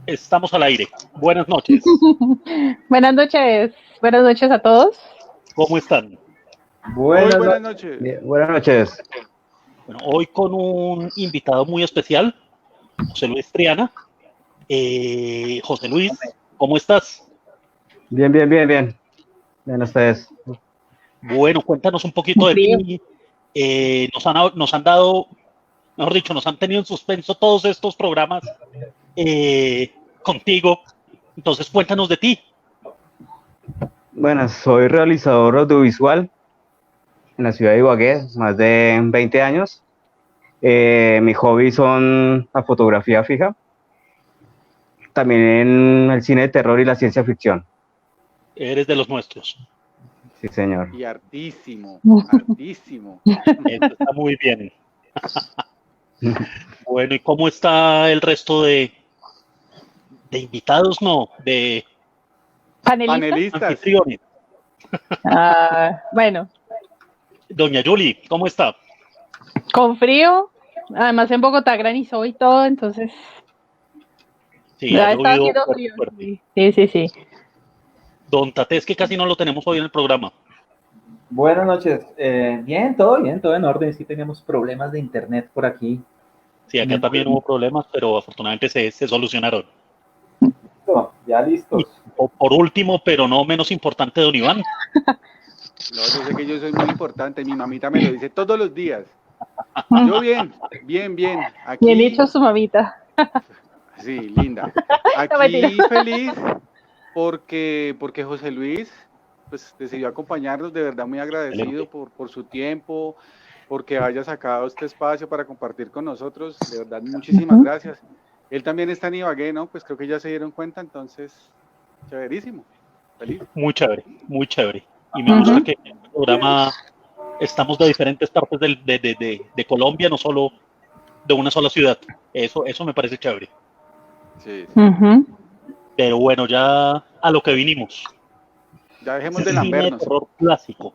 Estamos al aire. Buenas noches. Buenas noches a todos. ¿Cómo están? Buenas noches. Bien, buenas noches. Bueno, hoy con un invitado muy especial, José Luis Triana. José Luis, ¿cómo estás? Bien. Bien, ustedes. Bueno, cuéntanos un poquito de ti. Nos han dado, mejor dicho, nos han tenido en suspenso todos estos programas contigo. Entonces, cuéntanos de ti. Bueno, soy realizador audiovisual en la ciudad de Ibagué, más de 20 años. Mi hobby son la fotografía fija, también en el cine de terror y la ciencia ficción. Eres de los nuestros. Sí, señor. Y hartísimo. Eso está muy bien. Bueno, ¿y cómo está el resto de invitados? No, de Panelistas. anfitriones. Bueno, Doña Yuli, ¿cómo está? con frío, además en Bogotá granizó y todo, entonces Sí, ya ha está llovido haciendo fuerte, frío. fuerte. Sí. Don Tatés, que casi no lo tenemos hoy en el programa. Buenas noches. Bien, todo en orden. Sí teníamos problemas de internet por aquí. Sí, acá también hubo problemas, pero afortunadamente se solucionaron. Listo, ya listos. Por último, pero no menos importante, don Iván. No, yo sé que yo soy muy importante. Mi mamita me lo dice todos los días. Yo bien. Aquí, Bien dicho su mamita. Sí, linda. No, Aquí mentira. feliz porque José Luis pues decidió acompañarnos, de verdad muy agradecido por su tiempo, porque haya sacado este espacio para compartir con nosotros, de verdad muchísimas gracias. Él también está en Ibagué, ¿no? Pues creo que ya se dieron cuenta, entonces, chéverísimo, feliz. Muy chévere. Y me gusta que en el programa estamos de diferentes partes de Colombia, no solo de una sola ciudad. Eso me parece chévere. Sí. Pero bueno, ya a lo que vinimos. Ya dejemos de Cine de lambernos. terror clásico.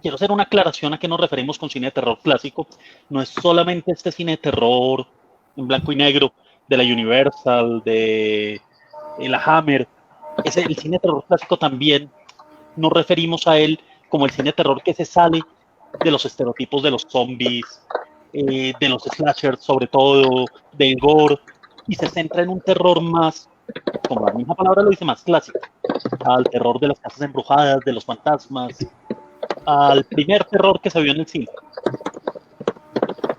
Quiero hacer una aclaración a qué nos referimos con cine de terror clásico. No es solamente este cine de terror en blanco y negro de la Universal, de la Hammer. El cine de terror clásico también nos referimos a él como el cine de terror que se sale de los estereotipos de los zombies, de los slashers sobre todo, del gore, y se centra en un terror más, como la misma palabra lo dice, más clásico, al terror de las casas embrujadas, de los fantasmas, al primer terror que se vio en el cine.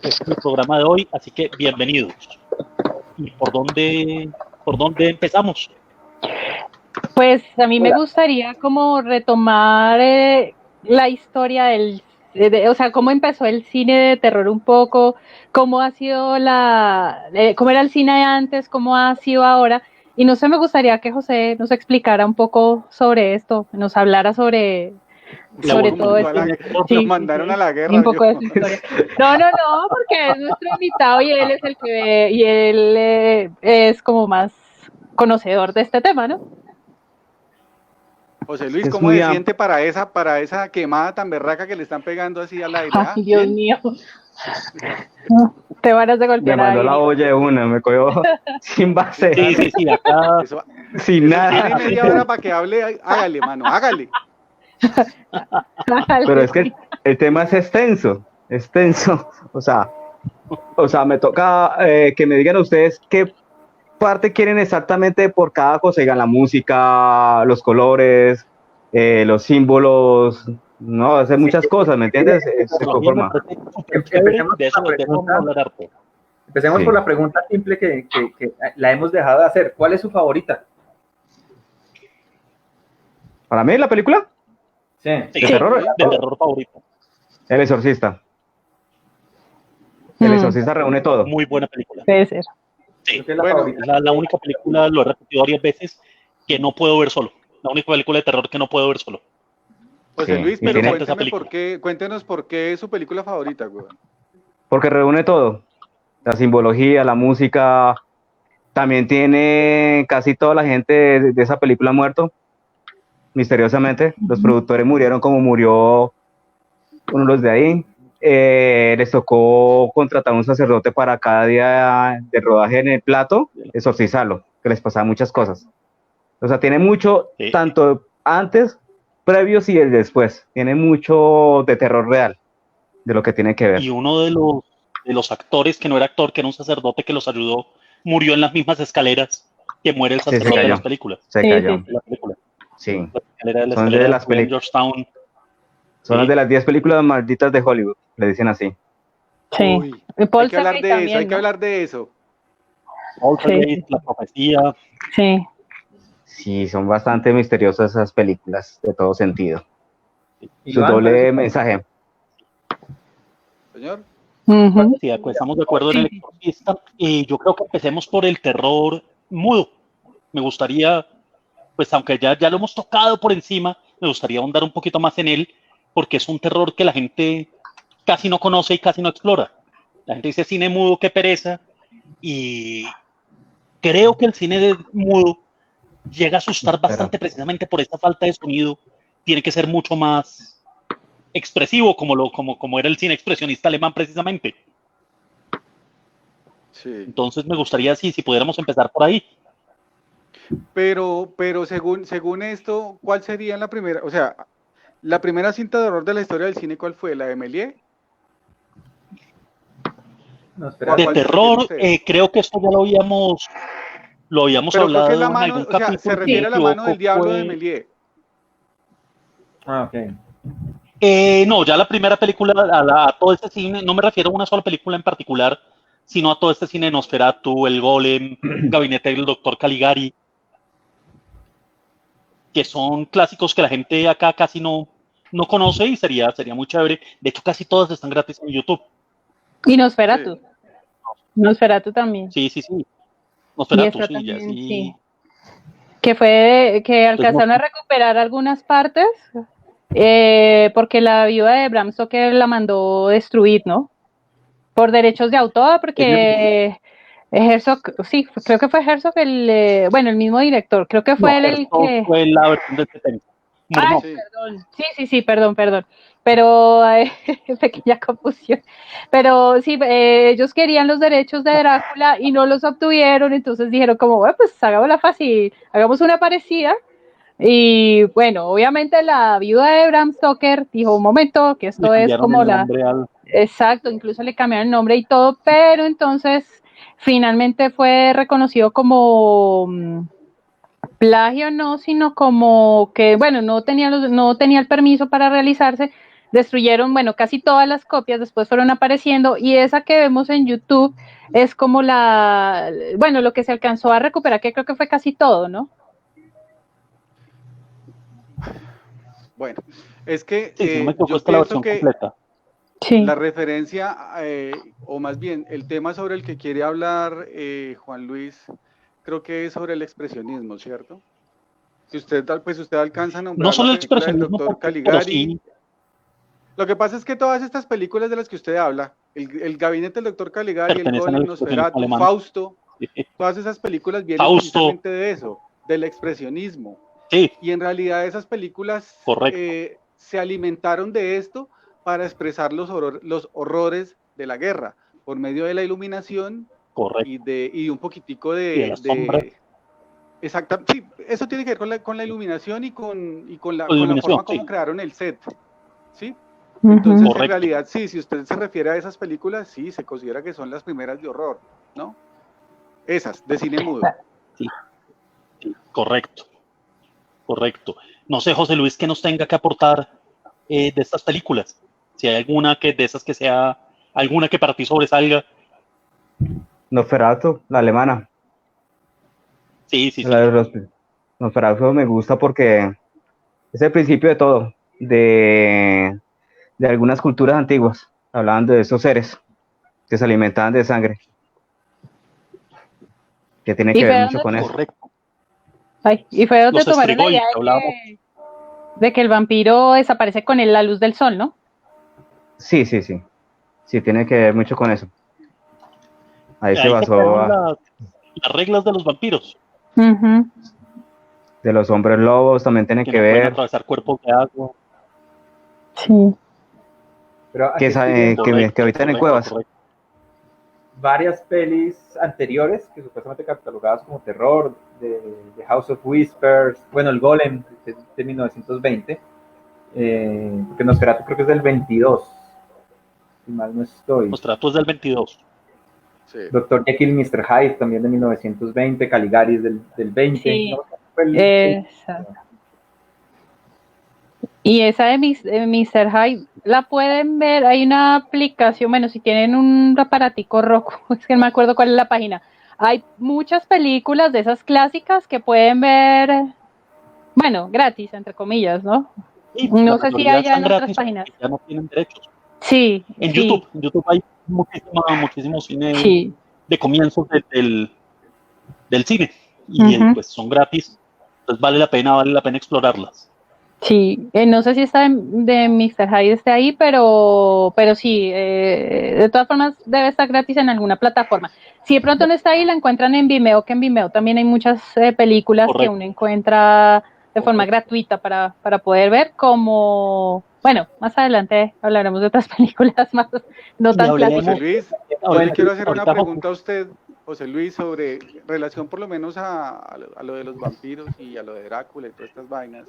Este es el programa de hoy, así que bienvenidos. ¿Y por dónde empezamos? Pues a mí me gustaría como retomar la historia o sea, cómo empezó el cine de terror un poco, cómo ha sido cómo era el cine antes, cómo ha sido ahora. Y no sé, me gustaría que José nos explicara un poco sobre esto, nos hablara sobre todo esto. Nos mandaron a la guerra. Un poco de su historia. No, porque es nuestro invitado y él es el que ve, y él es como más conocedor de este tema, ¿no? José Luis, ¿cómo se siente para esa quemada tan berraca que le están pegando así al aire? Ay, Dios mío. Te van a golpear. Me mandó la olla de una, me cogió sin base. Sí, acá. Sin nada. Tiene media hora para que hable, hágale, mano, hágale. Pero es que el tema es extenso. O sea, me toca que me digan ustedes qué parte quieren exactamente por cada cosa, digan la música, los colores, los símbolos, no, hacer muchas cosas, ¿me entiendes? Se conforma. Empecemos por la pregunta simple que la hemos dejado de hacer. ¿Cuál es su favorita? ¿Para mí la película? Sí. ¿De terror favorito? El Exorcista. El Exorcista reúne todo. Muy buena película. Puede ser. Sí, bueno, la única película, lo he repetido varias veces, que no puedo ver solo. La única película de terror que no puedo ver solo. José Luis, pero cuéntenos por qué es su película favorita, güey. Porque reúne todo. La simbología, la música. También tiene casi toda la gente de esa película muerto. Misteriosamente. Los productores murieron como murió uno de los de ahí. les tocó contratar a un sacerdote para cada día de rodaje en el plato, exorcizarlo, que les pasaba muchas cosas. O sea, tiene mucho, Sí. tanto antes, previos y el después. Tiene mucho de terror real, de lo que tiene que ver. Y uno de los actores, que no era actor, que era un sacerdote que los ayudó, murió en las mismas escaleras que muere el Sí, se sacerdote de cayó. las películas. Se Sí, cayó. sí. De la película. Sí. La escalera de la Son de escalera las películas. Georgetown. Son Sí. de las 10 películas malditas de Hollywood, le dicen así. Sí. Uy, Y hay Paul que hablar Sergei de también, eso, hay que ¿no? hablar de eso. Poltergeist, La Profecía. Sí. Sí, son bastante misteriosas esas películas, de todo sentido. Su Iván, ¿cuál es doble su- mensaje. Señor, Ujú. Sí, estamos de acuerdo en El Exorcista. Yo creo que empecemos por el terror mudo. Me gustaría, pues aunque ya lo hemos tocado por encima, me gustaría ahondar un poquito más en él, porque es un terror que la gente casi no conoce y casi no explora. La gente dice cine mudo, qué pereza, y creo que el cine mudo llega a asustar bastante precisamente por esta falta de sonido. Tiene que ser mucho más expresivo, como era el cine expresionista alemán precisamente. sí. Entonces me gustaría, si pudiéramos empezar por ahí. Pero según esto, ¿cuál sería la primera? O sea, la primera cinta de horror de la historia del cine, ¿cuál fue? ¿La de Méliès? No, espera. De ¿Cuál se refiere terror, usted? creo que esto ya lo habíamos Pero creo que es la hablado en mano, algún o sea, se capítulo, si no me refiere a la mano del equivoco, diablo de fue... Méliès. Ah, ok. No, ya la primera película, a todo este cine, no me refiero a una sola película en particular, sino a todo este cine de Nosferatu, El Golem, Gabinete del Doctor Caligari, que son clásicos que la gente acá casi no conoce y sería muy chévere. De hecho, casi todas están gratis en YouTube. Y Nosferatu. Sí. Nosferatu también. Sí. Y Nosferatu, esta sí, ya también, sí. sí. Que Pues no, alcanzaron a recuperar algunas partes, porque la viuda de Bram Stoker la mandó destruir, ¿no? Por derechos de autor, porque Herzog, sí, creo que fue Herzog bueno, el mismo director, creo que fue él el Herzog que... fue la versión del 70. Ay, No, Sí. perdón. Sí, perdón. Pero, pequeña confusión. Pero sí, ellos querían los derechos de Drácula y no los obtuvieron, entonces dijeron como, bueno, pues hagámosla fácil, hagamos una parecida. Y bueno, obviamente la viuda de Bram Stoker dijo, un momento, que le esto es cambiaron como el nombre al... Exacto, incluso le cambiaron el nombre y todo, pero entonces finalmente fue reconocido como... plagio no, sino como que, bueno, no tenía el permiso para realizarse, destruyeron, bueno, casi todas las copias, después fueron apareciendo, y esa que vemos en YouTube es como bueno, lo que se alcanzó a recuperar, que creo que fue casi todo, ¿no? Bueno, es que Sí, si no me equivoco, yo esta es la pienso versión que completa. Sí. la referencia, o más bien el tema sobre el que quiere hablar Juan Luis, creo que es sobre el expresionismo, ¿cierto? Si usted, pues usted alcanza a No nombrar la solo el película del expresionismo, doctor pero Caligari. sí, Lo que pasa es que todas estas películas de las que usted habla, el gabinete del doctor Caligari, el pertenecen al Golem, expresionismo Nosferatu, alemán. Fausto, todas esas películas vienen Fausto, precisamente de eso, del expresionismo. sí, Y en realidad esas películas correcto. se alimentaron de esto para expresar los horrores de la guerra, por medio de la iluminación Correcto. y un poquitico Y de la sombra. Exacto, sí, eso tiene que ver con la iluminación y con la iluminación, forma sí. como crearon el set, ¿sí? Ujú. Entonces, en Correcto. realidad, sí, si usted se refiere a esas películas, sí, se considera que son las primeras de horror, ¿no? Esas, de cine mudo. Sí, correcto. No sé, José Luis, que nos tenga que aportar de estas películas. Si hay alguna de esas que sea, alguna que para ti sobresalga. Nosferatu, la alemana. Sí. Nosferatu me gusta porque es el principio de todo, de algunas culturas antiguas, hablaban de esos seres que se alimentaban de sangre, que tiene que ver mucho con eso. Correcto. Y fue donde Los tomaron la Strigoi, idea que hablábamos. de que el vampiro desaparece con la luz del sol, ¿no? Sí, tiene que ver mucho con eso. Ahí se Ahí se basó crearon las reglas de los vampiros, Ujú. de los hombres lobos, también tiene que que no pueden ver. atravesar cuerpos de agua. Sí. Pero aquí que, estoy viendo que habitan en cuevas. correcto. varias pelis anteriores que supuestamente catalogadas como terror, de House of Whispers, bueno, el Golem de 1920, porque Nosferatu creo que es del 22, si mal no estoy. Nosferatu es del 22. Sí. Dr. Jekyll y Mr. Hyde también de 1920, Caligari es del 20. Sí, ¿no? Fue esa. Y esa de Mr. Hyde, la pueden ver, hay una aplicación, bueno, si tienen un aparatico Roku, es que no me acuerdo cuál es la página. Hay muchas películas de esas clásicas que pueden ver, bueno, gratis, entre comillas, ¿no? Y No la sé si mayoría hay ya están en otras gratis páginas. porque ya no tienen derechos. Sí, En sí, YouTube hay muchísimo cine sí. de comienzos del cine y Ujú. pues son gratis, entonces vale la pena explorarlas. Sí, no sé si está de Mr. Hyde esté ahí, pero sí, de todas formas debe estar gratis en alguna plataforma. Si de pronto no está ahí, la encuentran en Vimeo, que en Vimeo también hay muchas películas que Correcto. uno encuentra de forma gratuita para poder ver, como, bueno, más adelante hablaremos de otras películas más no Y tan José clásicas. Luis, yo Ahorita- le quiero hacer una ahorita pregunta a usted, José Luis, sobre relación por lo menos a lo de los vampiros y a lo de Drácula y todas estas vainas.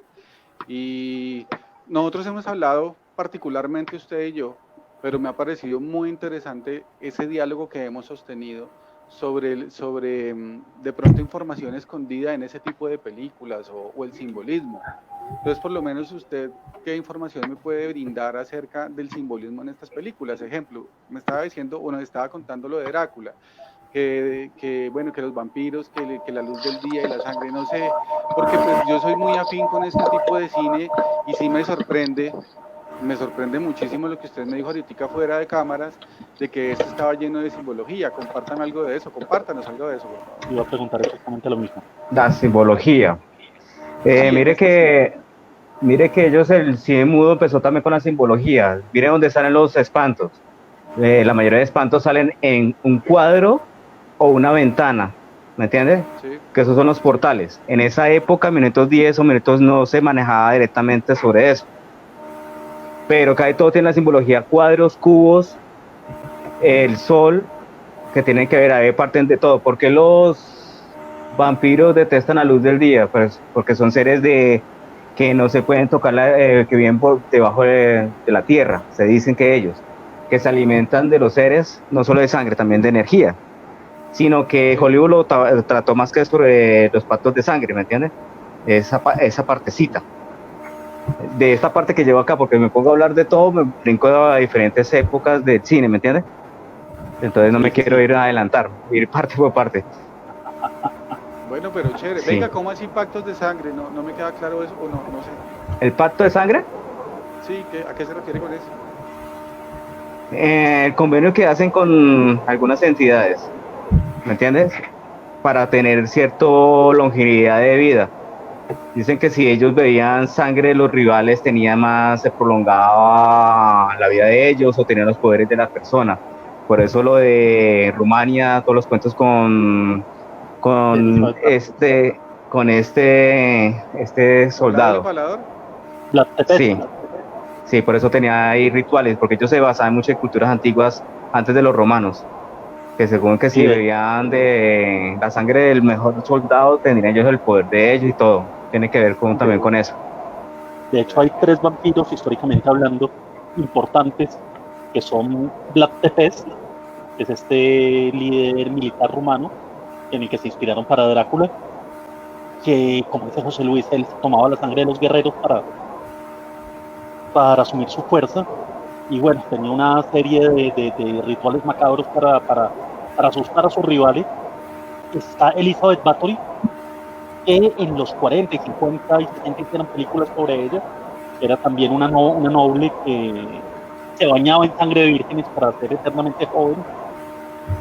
Y nosotros hemos hablado particularmente usted y yo, pero me ha parecido muy interesante ese diálogo que hemos sostenido sobre de pronto información escondida en ese tipo de películas o el simbolismo. Entonces, por lo menos usted, ¿qué información me puede brindar acerca del simbolismo en estas películas? Ejemplo, me estaba diciendo, o nos estaba contando lo de Drácula, bueno, que los vampiros, que la luz del día y la sangre, no sé, porque pues yo soy muy afín con este tipo de cine y sí me sorprende muchísimo lo que usted me dijo ahorita fuera de cámaras, de que esto estaba lleno de simbología. Compártanos algo de eso, por favor. iba a preguntar exactamente lo mismo. La simbología. Mire que ellos, el cine mudo empezó también con la simbología. Miren dónde salen los espantos. La mayoría de espantos salen en un cuadro o una ventana, ¿me entiendes? Sí. Que esos son los portales. En esa época, minutos 10 o minutos no se manejaba directamente sobre eso. Pero casi todo tiene la simbología, cuadros, cubos, el sol, que tienen que ver, ahí parten de todo. ¿Por qué los vampiros detestan la luz del día? Pues porque son seres que no se pueden tocar, que viven por debajo de la tierra, se dicen que ellos, que se alimentan de los seres, no solo de sangre, también de energía, sino que Hollywood lo trató más que sobre los pactos de sangre, ¿me entiendes? Esa partecita. De esta parte que llevo acá, porque me pongo a hablar de todo, me brinco a diferentes épocas del cine, ¿me entiendes? Entonces no me quiero ir a adelantar, ir parte por parte. Bueno, pero chévere. Sí. Venga, ¿cómo así pactos de sangre? No me queda claro eso, o no sé. ¿El pacto de sangre? Sí, ¿a qué se refiere con eso? El convenio que hacen con algunas entidades, ¿me entiendes? Para tener cierta longevidad de vida. Dicen que si ellos bebían sangre de los rivales, se prolongaba la vida de ellos o tenían los poderes de la persona. Por eso lo de Rumania, todos los cuentos con este soldado. ¿Empalador? Sí, por eso tenía ahí rituales, porque ellos se basaban mucho en culturas antiguas antes de los romanos, que según que si bebían de la sangre del mejor soldado, tendrían ellos el poder de ellos y todo. Tiene que ver también con eso. De hecho, hay 3 vampiros, históricamente hablando, importantes, que son Vlad Tepes, que es este líder militar rumano, en el que se inspiraron para Drácula, que, como dice José Luis, él tomaba la sangre de los guerreros para asumir su fuerza, y bueno, tenía una serie de rituales macabros para asustar a sus rivales. Está Elizabeth Bathory, que en los 40 y 50 y 60 hicieron películas sobre ella. Era también una noble que se bañaba en sangre de vírgenes para ser eternamente joven.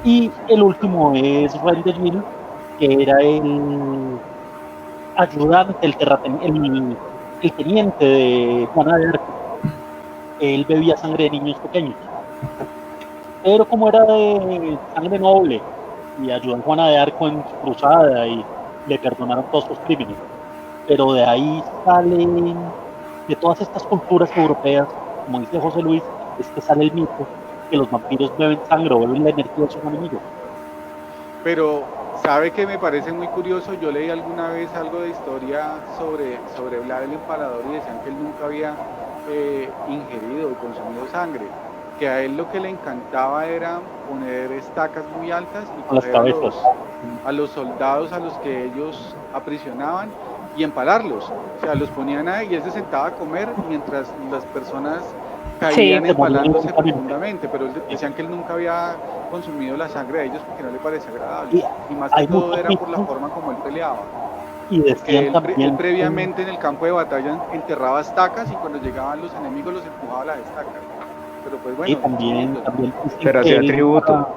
Y el último es Ren de Gil, que era el ayudante, el teniente de Juana de Arco. Él bebía sangre de niños pequeños. Pero como era de sangre noble y ayudó a Juana de Arco en su cruzada y le perdonaron todos sus crímenes. Pero de ahí salen, de todas estas culturas europeas, como dice José Luis, es que sale el mito que los vampiros beben sangre o beben la energía de sus enemigos. Pero, ¿sabe que me parece muy curioso? Yo leí alguna vez algo de historia sobre Vlad el Empalador y decían que él nunca había ingerido o consumido sangre, que a él lo que le encantaba era poner estacas muy altas y Con las coger cabezas. a los soldados a los que ellos aprisionaban y empalarlos. O sea, los ponían ahí y él se sentaba a comer mientras las personas caían Sí. empalándose profundamente, pero decían que él nunca había consumido la sangre de ellos porque no le parecía agradable. Y más que Hay todo muchos era por la mitos. forma como él peleaba. Y Que decían él también previamente en el campo de batalla enterraba estacas y cuando llegaban los enemigos los empujaba a las estacas. Pero pues bueno, y también son mitos. dicen Pero que hacía él tributo.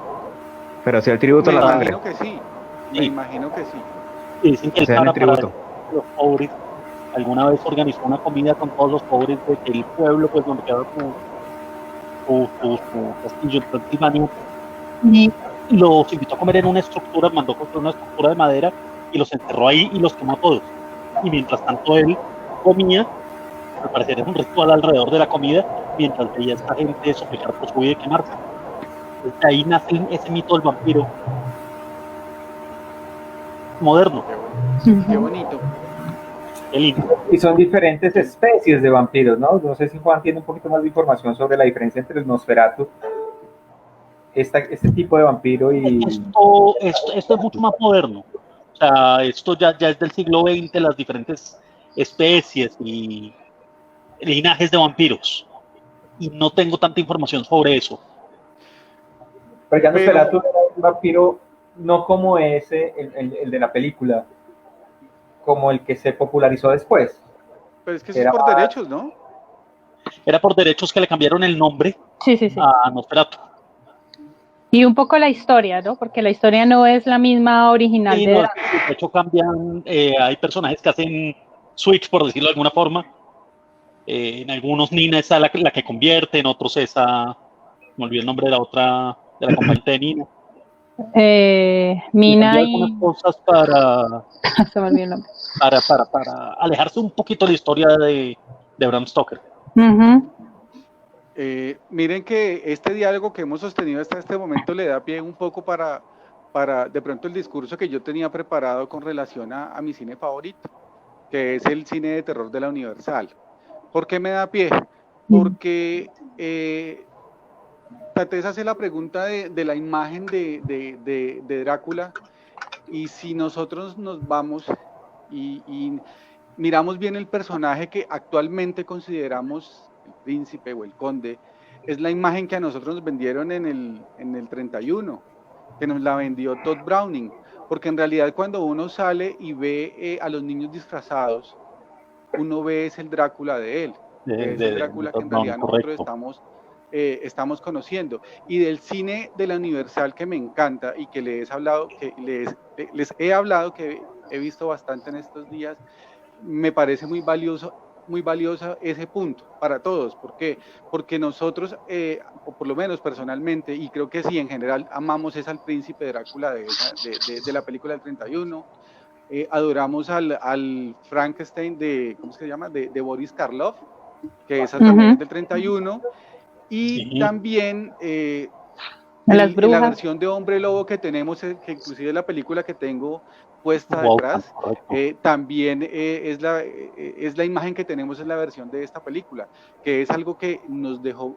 Pero hacía el tributo a Me la sangre. imagino que sí, me Sí. imagino que sí. y dicen que él Hacían el para tributo. los pobres alguna vez organizó una comida con todos los pobres del pueblo, pues donde quedaba su castillo en Transilvania, y los invitó a comer en una estructura, mandó construir una estructura de madera y los enterró ahí y los quemó a todos. Y mientras tanto él comía, al parecer es un ritual alrededor de la comida, mientras veía a esta gente suplicar por su vida y quemarse. Desde ahí nace ese mito del vampiro moderno. Qué bonito. Qué lindo. Y son diferentes especies de vampiros, ¿no? No sé si Juan tiene un poquito más de información sobre la diferencia entre el Nosferatu, este tipo de vampiro y... Esto es mucho más moderno. O sea, esto ya es del siglo XX, las diferentes especies y linajes de vampiros. Y no tengo tanta información sobre eso. Pero ya Nosferatu era un vampiro no como ese, el de la película, como el que se popularizó después. Pero es que eso es por derechos, ¿no? Era por derechos que le cambiaron el nombre Sí. a Nosferatu. Y un poco la historia, ¿no? Porque la historia no es la misma original Sí, de... no, de hecho cambian, hay personajes que hacen switch, por decirlo de alguna forma. En algunos Nina es la que convierte, en otros esa, me olvidé el nombre de la otra, de la compañía de Nina. Mina y... algunas cosas para Se me olvidó el nombre. para alejarse un poquito de la historia de Bram Stoker. Ujú. Miren que este diálogo que hemos sostenido hasta este momento le da pie un poco para de pronto el discurso que yo tenía preparado con relación a mi cine favorito, que es el cine de terror de la Universal. ¿Por qué me da pie? Porque traté de hacer la pregunta de la imagen de Drácula, y si nosotros nos vamos y miramos bien el personaje que actualmente consideramos el príncipe o el conde, es la imagen que a nosotros nos vendieron en el 31, que nos la vendió Todd Browning, porque en realidad cuando uno sale y ve a los niños disfrazados, uno ve es el Drácula de él, es el Drácula que en realidad nosotros estamos conociendo. Y del cine de la Universal que me encanta y que les he hablado, que he visto bastante en estos días, me parece muy valioso ese punto para todos. ¿Por qué? Porque nosotros, o por lo menos personalmente, y creo que sí, en general, amamos es al príncipe Drácula de la película del 31, adoramos al Frankenstein ¿cómo se llama? De Boris Karloff, que esa también es del 31, y también la versión de Hombre Lobo que tenemos, que inclusive la película que tengo puesta detrás, también es la imagen que tenemos en la versión de esta película, que es algo que nos dejó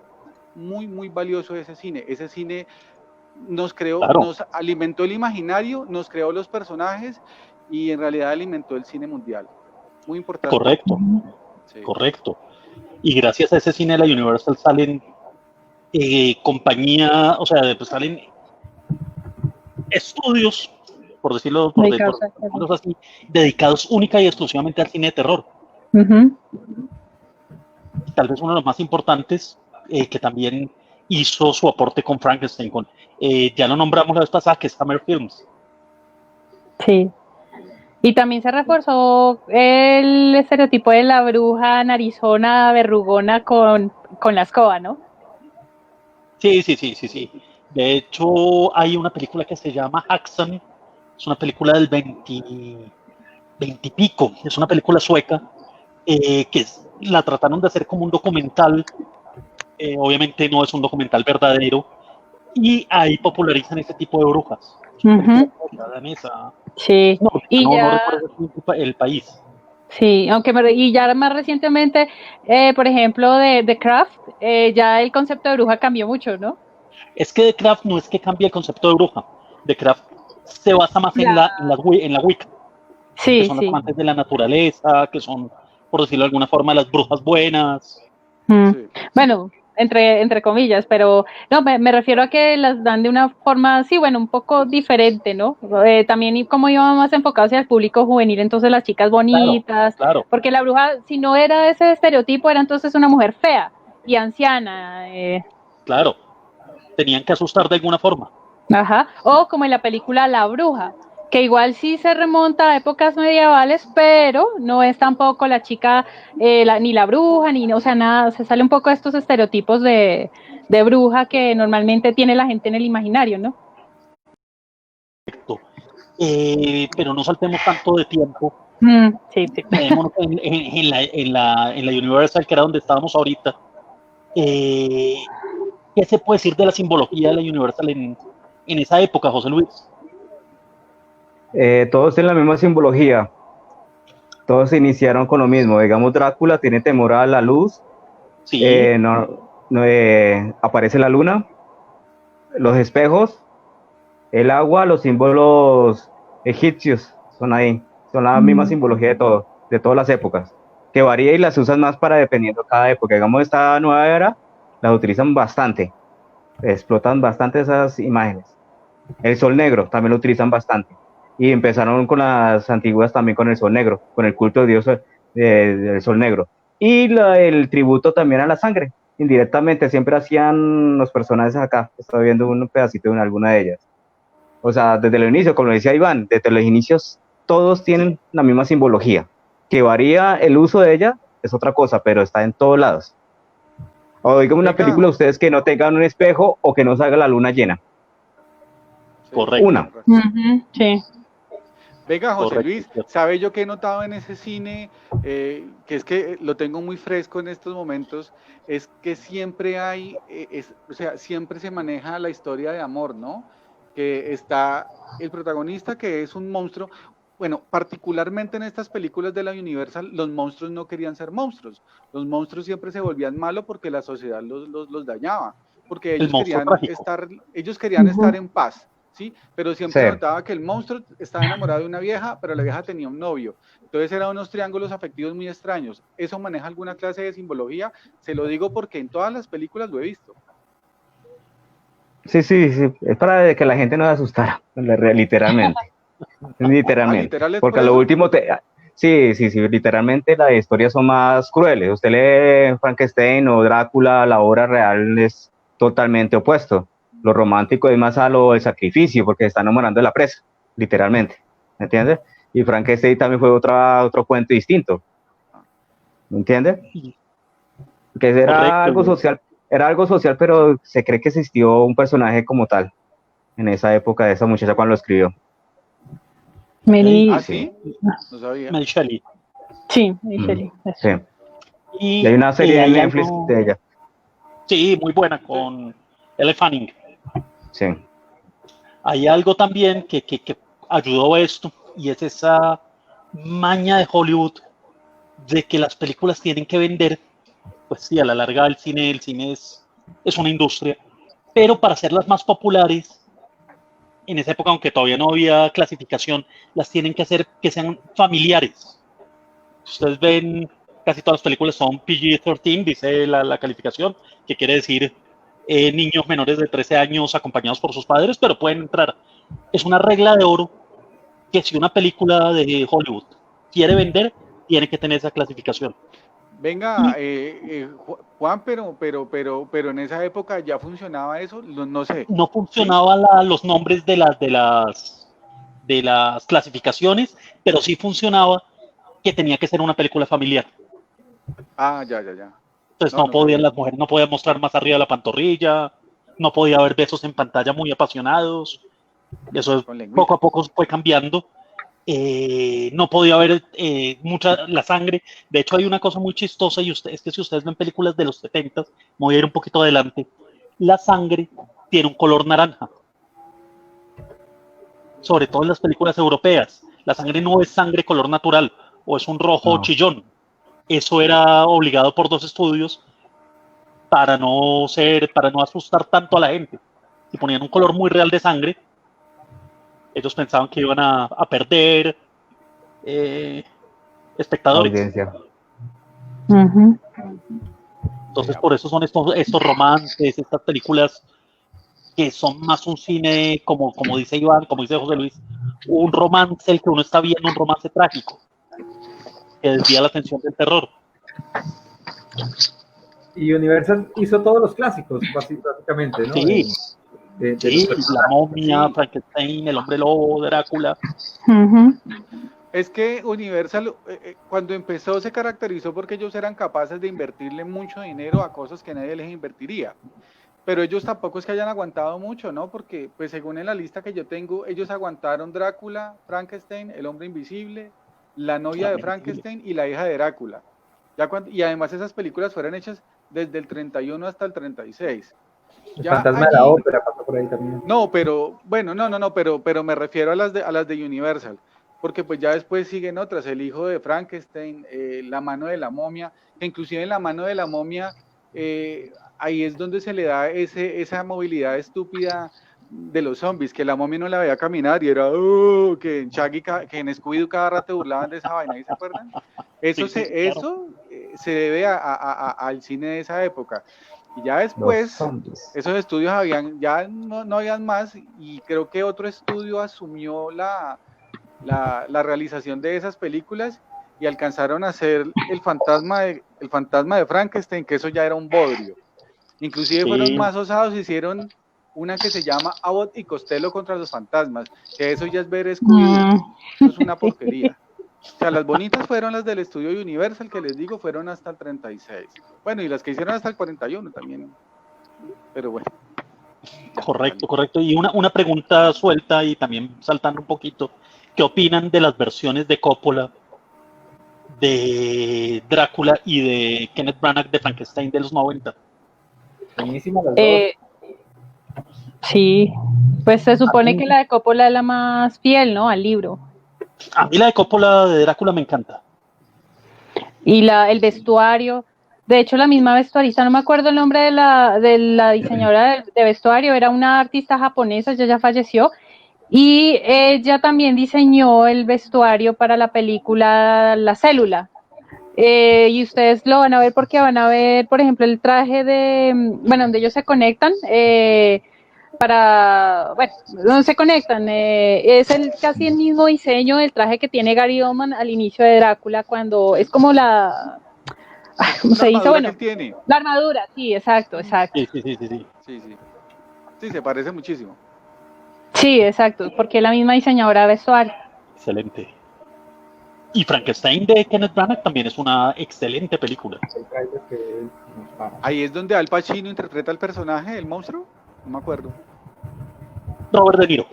muy, muy valioso ese cine. Ese cine nos creó, nos alimentó el imaginario, nos creó los personajes y en realidad alimentó el cine mundial. Muy importante. Correcto, sí. Correcto. Y gracias a ese cine de la Universal salen pues salen estudios, por decirlo así, dedicados única y exclusivamente al cine de terror. Tal vez uno de los más importantes, que también hizo su aporte con Frankenstein, ya lo nombramos la vez pasada, que es Hammer Films. Sí. Y también se reforzó el estereotipo de la bruja narizona, verrugona con la escoba, ¿no? Sí. De hecho, hay una película que se llama Haxan, es una película del 20 y pico, es una película sueca, que la trataron de hacer como un documental obviamente no es un documental verdadero, y ahí popularizan este tipo de brujas. Ujú. Danesa. Sí, No, y no, no ya, recuerdo el país. sí, y ya más recientemente, por ejemplo, de Craft, ya el concepto de bruja cambió mucho, ¿no? Es que The Craft no es que cambie el concepto de bruja. The Craft se basa más en La, la Wicca, que sí, son los sí. amantes de la naturaleza, que son, por decirlo de alguna forma, las brujas buenas. Mm. Sí. Bueno, entre comillas, pero no, me refiero a que las dan de una forma, sí, bueno, un poco diferente, ¿no? También y como iba más enfocado hacia el público juvenil, entonces las chicas Claro, bonitas, claro, porque la bruja, si no era ese estereotipo, era entonces una mujer fea y anciana, claro. Tenían que asustar de alguna forma. ajá, o como en la película La Bruja, que igual sí se remonta a épocas medievales, pero no es tampoco la chica, ni la bruja, ni, o sea, nada, se sale un poco de estos estereotipos de bruja que normalmente tiene la gente en el imaginario, ¿no? Pero no saltemos tanto de tiempo. Sí, sí. Quedémonos en la Universal, que era donde estábamos ahorita. ¿Qué se puede decir de la simbología de la Universal en esa época, José Luis? Todos tienen la misma simbología, todos se iniciaron con lo mismo. Digamos, Drácula tiene temor a la luz, Sí, aparece la luna, los espejos, el agua, los símbolos egipcios son ahí, son la misma simbología de todo, de todas las épocas, que varía y las usan más para dependiendo cada época. Digamos, esta nueva era las utilizan bastante, explotan bastante esas imágenes. El sol negro también lo utilizan bastante. Y empezaron con las antiguas también con el sol negro, con el culto de Dios del sol negro. Y el tributo también a la sangre. Indirectamente siempre hacían los personajes acá. Estoy viendo un pedacito de alguna de ellas. O sea, desde el inicio, como decía Iván, desde los inicios todos tienen la misma simbología. Que varía el uso de ella es otra cosa, pero está en todos lados. O digamos una Venga, película, ustedes que no tengan un espejo o que no salga la luna llena. sí, correcto. Una. Sí. venga, José Correcto, Luis, cierto. ¿sabe yo que he notado en ese cine, que es que lo tengo muy fresco en estos momentos, es que siempre hay, o sea, siempre se maneja la historia de amor, ¿no? Que está el protagonista que es un monstruo. Bueno, particularmente en estas películas de la Universal, los monstruos no querían ser monstruos. Los monstruos siempre se volvían malos porque la sociedad los dañaba, porque El monstruo trágico. ellos querían estar en paz. ¿Sí? Pero Sí. siempre notaba que el monstruo estaba enamorado de una vieja, pero la vieja tenía un novio. Entonces eran unos triángulos afectivos muy extraños. ¿Eso maneja alguna clase de simbología? Se lo digo porque en todas las películas lo he visto. Sí, sí, sí. Es para que la gente no se asustara, literalmente. Literalmente. ¿Literal es por Porque a lo eso? último, sí, sí, sí, literalmente las historias son más crueles. Usted lee Frankenstein o Drácula, la obra real es totalmente opuesto. Lo romántico es más a lo del sacrificio, porque se está enamorando de la presa, literalmente. ¿Me entiende? Y Frankenstein también fue otro cuento distinto. ¿Me entiende? Que Correcto. era algo social, pero se cree que existió un personaje como tal en esa época de esa muchacha cuando lo escribió. Mary, ¿Ah, Sí. sí? No sabía. Mary Shelley. sí, Shelley, Sí. Y hay Y una serie en hay Netflix algo, de ella. sí, muy buena con Elle Fanning. Sí. Hay algo también que ayudó a esto, y es esa maña de Hollywood de que las películas tienen que vender. Pues sí, a la larga el cine es una industria, pero para hacerlas más populares, en esa época, aunque todavía no había clasificación, las tienen que hacer que sean familiares. Ustedes ven, casi todas las películas son PG-13, dice la calificación, que quiere decir niños menores de 13 años acompañados por sus padres, pero pueden entrar. Es una regla de oro que si una película de Hollywood quiere vender, tiene que tener esa clasificación. Venga, Juan, pero en esa época ya funcionaba eso, no sé. No ¿Sí? funcionaban los nombres de las clasificaciones, pero sí funcionaba que tenía que ser una película familiar. Ah, ya. Entonces No, no no podían, sabía. las mujeres no podían mostrar más arriba de la pantorrilla, no podía haber besos en pantalla muy apasionados. Eso Con lengüita. poco a poco fue cambiando. no podía haber mucha la sangre. De hecho, hay una cosa muy chistosa, y es que si ustedes ven películas de los 70, me voy a ir un poquito adelante, la sangre tiene un color naranja. Sobre todo en las películas europeas. La sangre no es sangre color natural, o es un rojo chillón. Eso era obligado por 2 estudios para no asustar tanto a la gente. Si ponían un color muy real de sangre, ellos pensaban que iban a perder espectadores. Audiencia. Entonces, por eso son estos romances, estas películas que son más un cine, como dice Iván, como dice José Luis, un romance, el que uno está viendo, un romance trágico, que desvía la atención del terror. Y Universal hizo todos los clásicos, básicamente, ¿no? Sí, sí, La Momia, Frankenstein, El Hombre Lobo, Drácula. Es que Universal, cuando empezó, se caracterizó porque ellos eran capaces de invertirle mucho dinero a cosas que nadie les invertiría. Pero ellos tampoco es que hayan aguantado mucho, ¿no? Porque, pues según en la lista que yo tengo, ellos aguantaron Drácula, Frankenstein, El Hombre Invisible, La novia de Frankenstein y La hija de Drácula. Y además esas películas fueron hechas desde el 31 hasta el 36. El Fantasma de la Ópera pasó por ahí también. No, pero, bueno, no, pero me refiero a las de Universal. Porque pues ya después siguen otras, El hijo de Frankenstein, La mano de la momia, que inclusive en La mano de la momia, ahí es donde se le da esa movilidad estúpida de los zombies, que la momia no la veía caminar y era, que en Shaggy, que en Scooby-Doo cada rato burlaban de esa vaina, ¿y se acuerdan? Eso se debe al cine de esa época. Y ya después, esos estudios ya no habían más, y creo que otro estudio asumió la realización de esas películas y alcanzaron a hacer el fantasma de Frankenstein, que eso ya era un bodrio. Inclusive fueron más osados, hicieron una que se llama Abbott y Costello contra los fantasmas, que eso ya es ver Scooby-Doo. Eso es una porquería. O sea, las bonitas fueron las del estudio Universal, que les digo, fueron hasta el 36. Bueno, y las que hicieron hasta el 41 también. Pero bueno. Correcto. Y una pregunta suelta y también saltando un poquito. ¿Qué opinan de las versiones de Coppola de Drácula y de Kenneth Branagh de Frankenstein de los 90? Buenísimas las dos. Sí, pues se supone que la de Coppola es la más fiel, ¿no? Al libro. A mí la de Coppola de Drácula me encanta. Y el vestuario, de hecho la misma vestuarista, no me acuerdo el nombre de la diseñadora de vestuario, era una artista japonesa, ella ya falleció, y ella también diseñó el vestuario para la película La Célula. Y ustedes lo van a ver porque van a ver, por ejemplo, el traje donde ellos se conectan, donde se conectan, es casi el mismo diseño del traje que tiene Gary Oldman al inicio de Drácula, cuando es como ¿cómo se dice? Bueno, tiene. La armadura, sí, exacto. Sí, se parece muchísimo. Sí, exacto, porque es la misma diseñadora de vestuario. Excelente. Y Frankenstein de Kenneth Branagh también es una excelente película. Ahí es donde Al Pacino interpreta el personaje, el monstruo. No me acuerdo. Robert De Niro.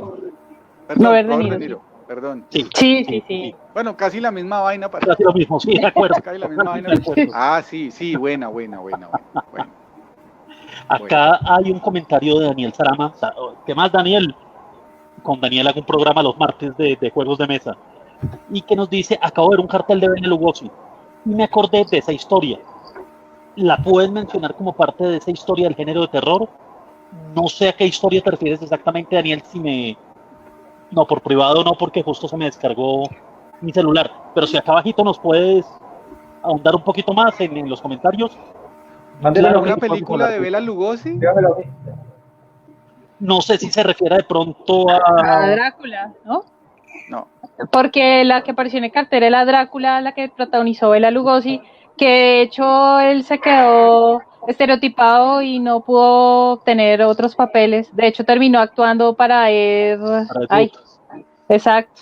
Robert De Niro. Perdón. Sí. Bueno, casi la misma vaina. Casi lo mismo, sí, de acuerdo. Casi la misma vaina. Sí, buena. Acá hay un comentario de Daniel Sarama. ¿Qué más, Daniel? Con Daniel hago un programa los martes de juegos de mesa. Y que nos dice, acabo de ver un cartel de Bela Lugosi y me acordé de esa historia. ¿La puedes mencionar como parte de esa historia del género de terror? No sé a qué historia te refieres exactamente, Daniel, no, por privado no, porque justo se me descargó mi celular, pero si acá abajito nos puedes ahondar un poquito más en los comentarios. Claro, ¿una película de Bela Lugosi? No sé si se refiere de pronto a Drácula, ¿no? No. Porque la que apareció en el cartel era Drácula, la que protagonizó Bela Lugosi, que de hecho él se quedó estereotipado y no pudo obtener otros papeles. De hecho terminó actuando para exacto.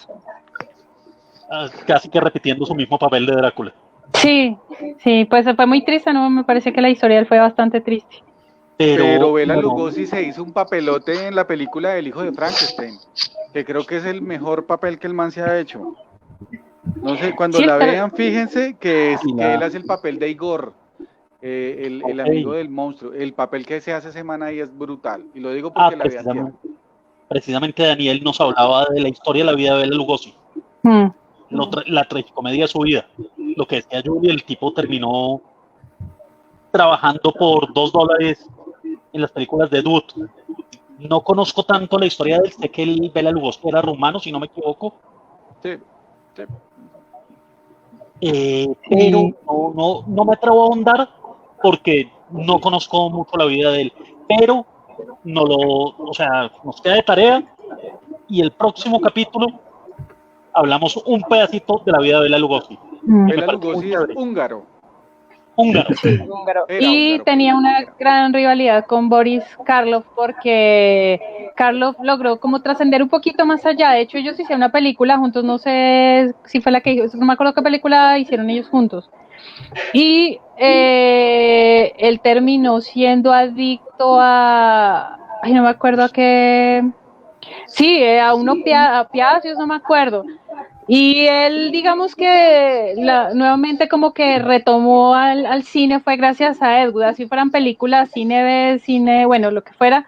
Casi que repitiendo su mismo papel de Drácula. Sí, pues fue muy triste, ¿no? Me parece que la historia de él fue bastante triste. Pero pero Bela bueno, Lugosi se hizo un papelote en la película del hijo de Frankenstein, que creo que es el mejor papel que el man se ha hecho. No sé, cuando Sí, la pero vean, fíjense que es y que él hace el papel de Igor, el ok. amigo del monstruo. El papel que se hace semana ahí es brutal. Y lo digo porque la vi antier. Precisamente Daniel nos hablaba de la historia de la vida de Bela Lugosi, mm, la tragicomedia de su vida. Lo que decía Julie, el tipo terminó trabajando por $2 en las películas de Dude. No conozco tanto la historia de él, sé que el Bela Lugosi era rumano, si no me equivoco, Sí, sí. pero sí. no me atrevo a ahondar porque no conozco mucho la vida de él. Pero o sea, nos queda de tarea y el próximo capítulo hablamos un pedacito de la vida de Bela Lugosi, Mm. que me Bela parece muy Lugosi es chévere. húngaro. Húngaro. Sí, húngaro. Era Y húngaro, tenía perdón. una Era. gran rivalidad con Boris Karloff porque Karloff logró como trascender un poquito más allá. De hecho, ellos hicieron una película juntos, no sé si fue no me acuerdo qué película hicieron ellos juntos. Y él terminó siendo adicto ay, no me acuerdo a qué, sí, a a opiáceos, no me acuerdo. Y él, digamos que nuevamente como que retomó al cine fue gracias a Ed Wood, así fueran películas, cine B, cine, bueno, lo que fuera,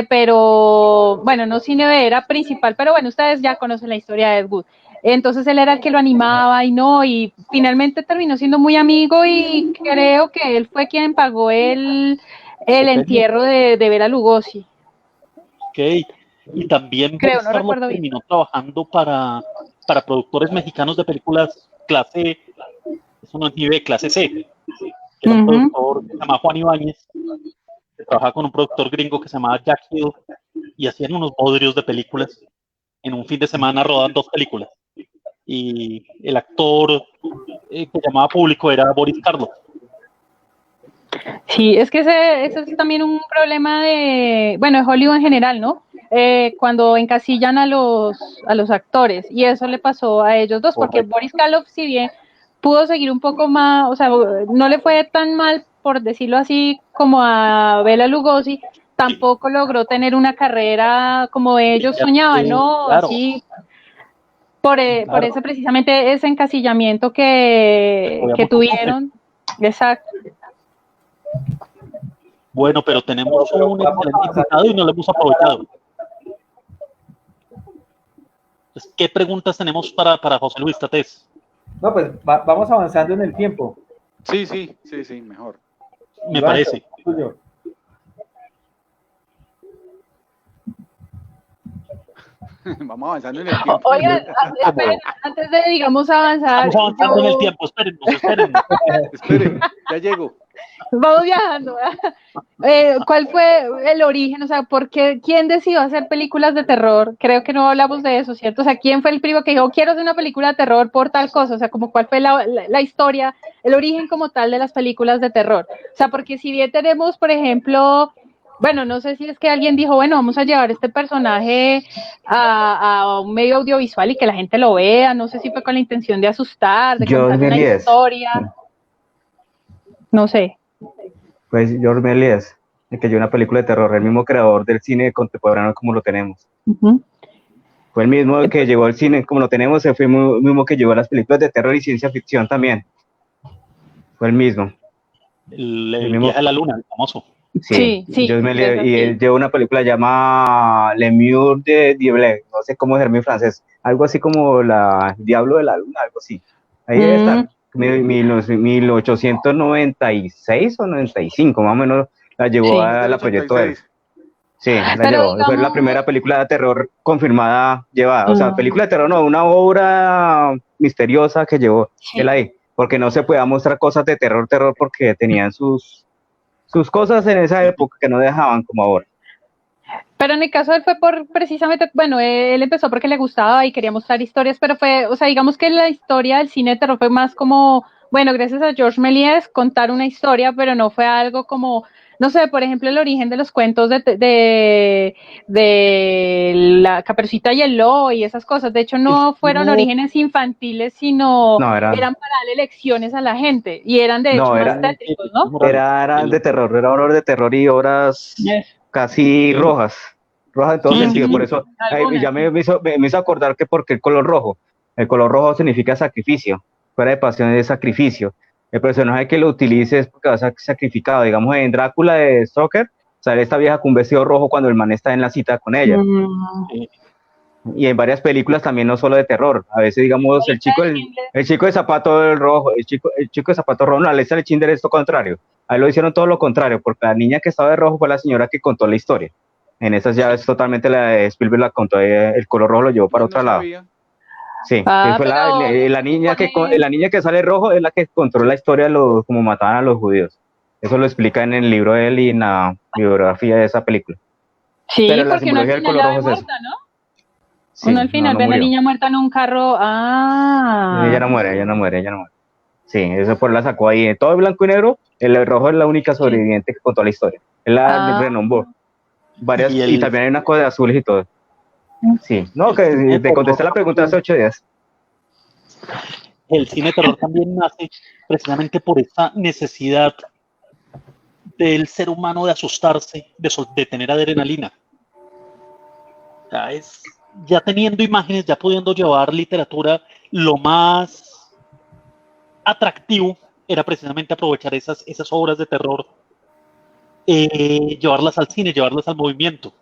pero bueno, no cine B era principal, pero bueno, ustedes ya conocen la historia de Ed Wood. Entonces él era el que lo animaba y finalmente terminó siendo muy amigo y creo que él fue quien pagó el Sepelio. entierro de Bela Lugosi. Ok. Y también Creo, Boris no Karloff recuerdo bien. terminó trabajando para productores mexicanos de películas clase, eso no es ni B, clase C, que era un Uh-huh. productor que se llama Juan Ibáñez, que trabajaba con un productor gringo que se llamaba Jack Hill, y hacían unos bodrios de películas. En un fin de semana rodan 2 películas. Y el actor que llamaba público era Boris Karloff. Sí, es que ese es también un problema de Hollywood en general, ¿no? Cuando encasillan a los actores, y eso le pasó a ellos dos, porque Correcto. Boris Karloff, si bien pudo seguir un poco más, o sea, no le fue tan mal, por decirlo así, como a Bela Lugosi, tampoco logró tener una carrera como ellos soñaban, ¿no? Claro, Así, por claro, eso precisamente ese encasillamiento pues que podíamos hacer. tuvieron, exacto. Bueno, pero tenemos Pero un vamos excelente avanzando. invitado y no lo hemos aprovechado. Entonces, ¿qué preguntas tenemos para José Luis Tatés? No, pues vamos avanzando en el tiempo. Sí, mejor. Me Iván, parece. tuyo. Vamos avanzando en el tiempo. Oigan, esperen, antes de, digamos, avanzar, Estamos avanzando en el tiempo, espérennos. Esperen, ya llego. vamos viajando. ¿Cuál fue el origen? O sea, quién decidió hacer películas de terror? Creo que no hablamos de eso, ¿cierto? O sea, ¿quién fue el primo que dijo, quiero hacer una película de terror por tal cosa? O sea, como cuál fue la historia, el origen como tal de las películas de terror. O sea, porque si bien tenemos, por ejemplo, bueno, no sé si es que alguien dijo, bueno, vamos a llevar este personaje a un medio audiovisual y que la gente lo vea, no sé si fue con la intención de asustar, de George contar una Méliès. historia, no sé. Pues George Méliès, el que llevó una película de terror, el mismo creador del cine contemporáneo como lo tenemos. Uh-huh. Fue el mismo que llevó el cine como lo tenemos, fue el mismo que llevó las películas de terror y ciencia ficción también. Fue el mismo. El mismo. viaje a la luna, el famoso. Sí, George Méliès, y él llevó una película llamada Le Mur de Diable, no sé cómo es en francés, algo así como El Diablo de la Luna, algo así. Ahí debe estar. 1896 o 95, más o menos, la llevó Sí. a la proyecto él. 86. Sí, la Pero llevó. Fue la digamos, primera película de terror confirmada llevada. O sea, película de terror no, una obra misteriosa que llevó sí. él ahí. Porque no se podía mostrar cosas de terror, porque tenían sus cosas en esa época que no dejaban como ahora. Pero en el caso de él fue precisamente, bueno, él empezó porque le gustaba y quería mostrar historias, pero fue, o sea, digamos que la historia del cine de terror fue más como, bueno, gracias a George Méliès contar una historia, pero no fue algo como no sé, por ejemplo, el origen de los cuentos de la Caperucita y el Lobo y esas cosas. De hecho, no fueron orígenes infantiles, sino No, eran para darle lecciones a la gente y eran de hecho no, más tétricos, ¿no? eran de terror, era horror de terror y obras casi rojas en todo sentido. Por eso ya me hizo acordar que porque el color rojo significa sacrificio, fuera de pasión es sacrificio. El personaje que lo utilice es porque va a ser sacrificado. Digamos, en Drácula de Stoker, sale esta vieja con un vestido rojo cuando el man está en la cita con ella. Y en varias películas también, no solo de terror. A veces, digamos, el chico de zapato rojo, el chico de zapato rojo, no, la lista de Schindler es lo contrario. Ahí lo hicieron todo lo contrario, porque la niña que estaba de rojo fue la señora que contó la historia. En esas ya es totalmente la de Spielberg la contó, el color rojo lo llevó para otro lado. Sí, fue la niña que sale rojo es la que contó la historia de como mataban a los judíos. Eso lo explica en el libro de él y en la biografía de esa película. Sí, pero la porque uno al simbología del final color la ve rojo es eso. muerta, ¿no? Sí, Uno al final ve a la niña muerta en un carro. Ella no muere. Sí, eso por la sacó ahí. Todo es blanco y negro, el rojo es la única sobreviviente que contó la historia. Él la renombró. Varias, y también hay una cosa de azules y todo. Sí, no, que te contesté la pregunta hace 8 días. El cine de terror también nace precisamente por esa necesidad del ser humano de asustarse, de tener adrenalina. Ya teniendo imágenes, ya pudiendo llevar literatura, lo más atractivo era precisamente aprovechar esas obras de terror, llevarlas al cine, llevarlas al movimiento.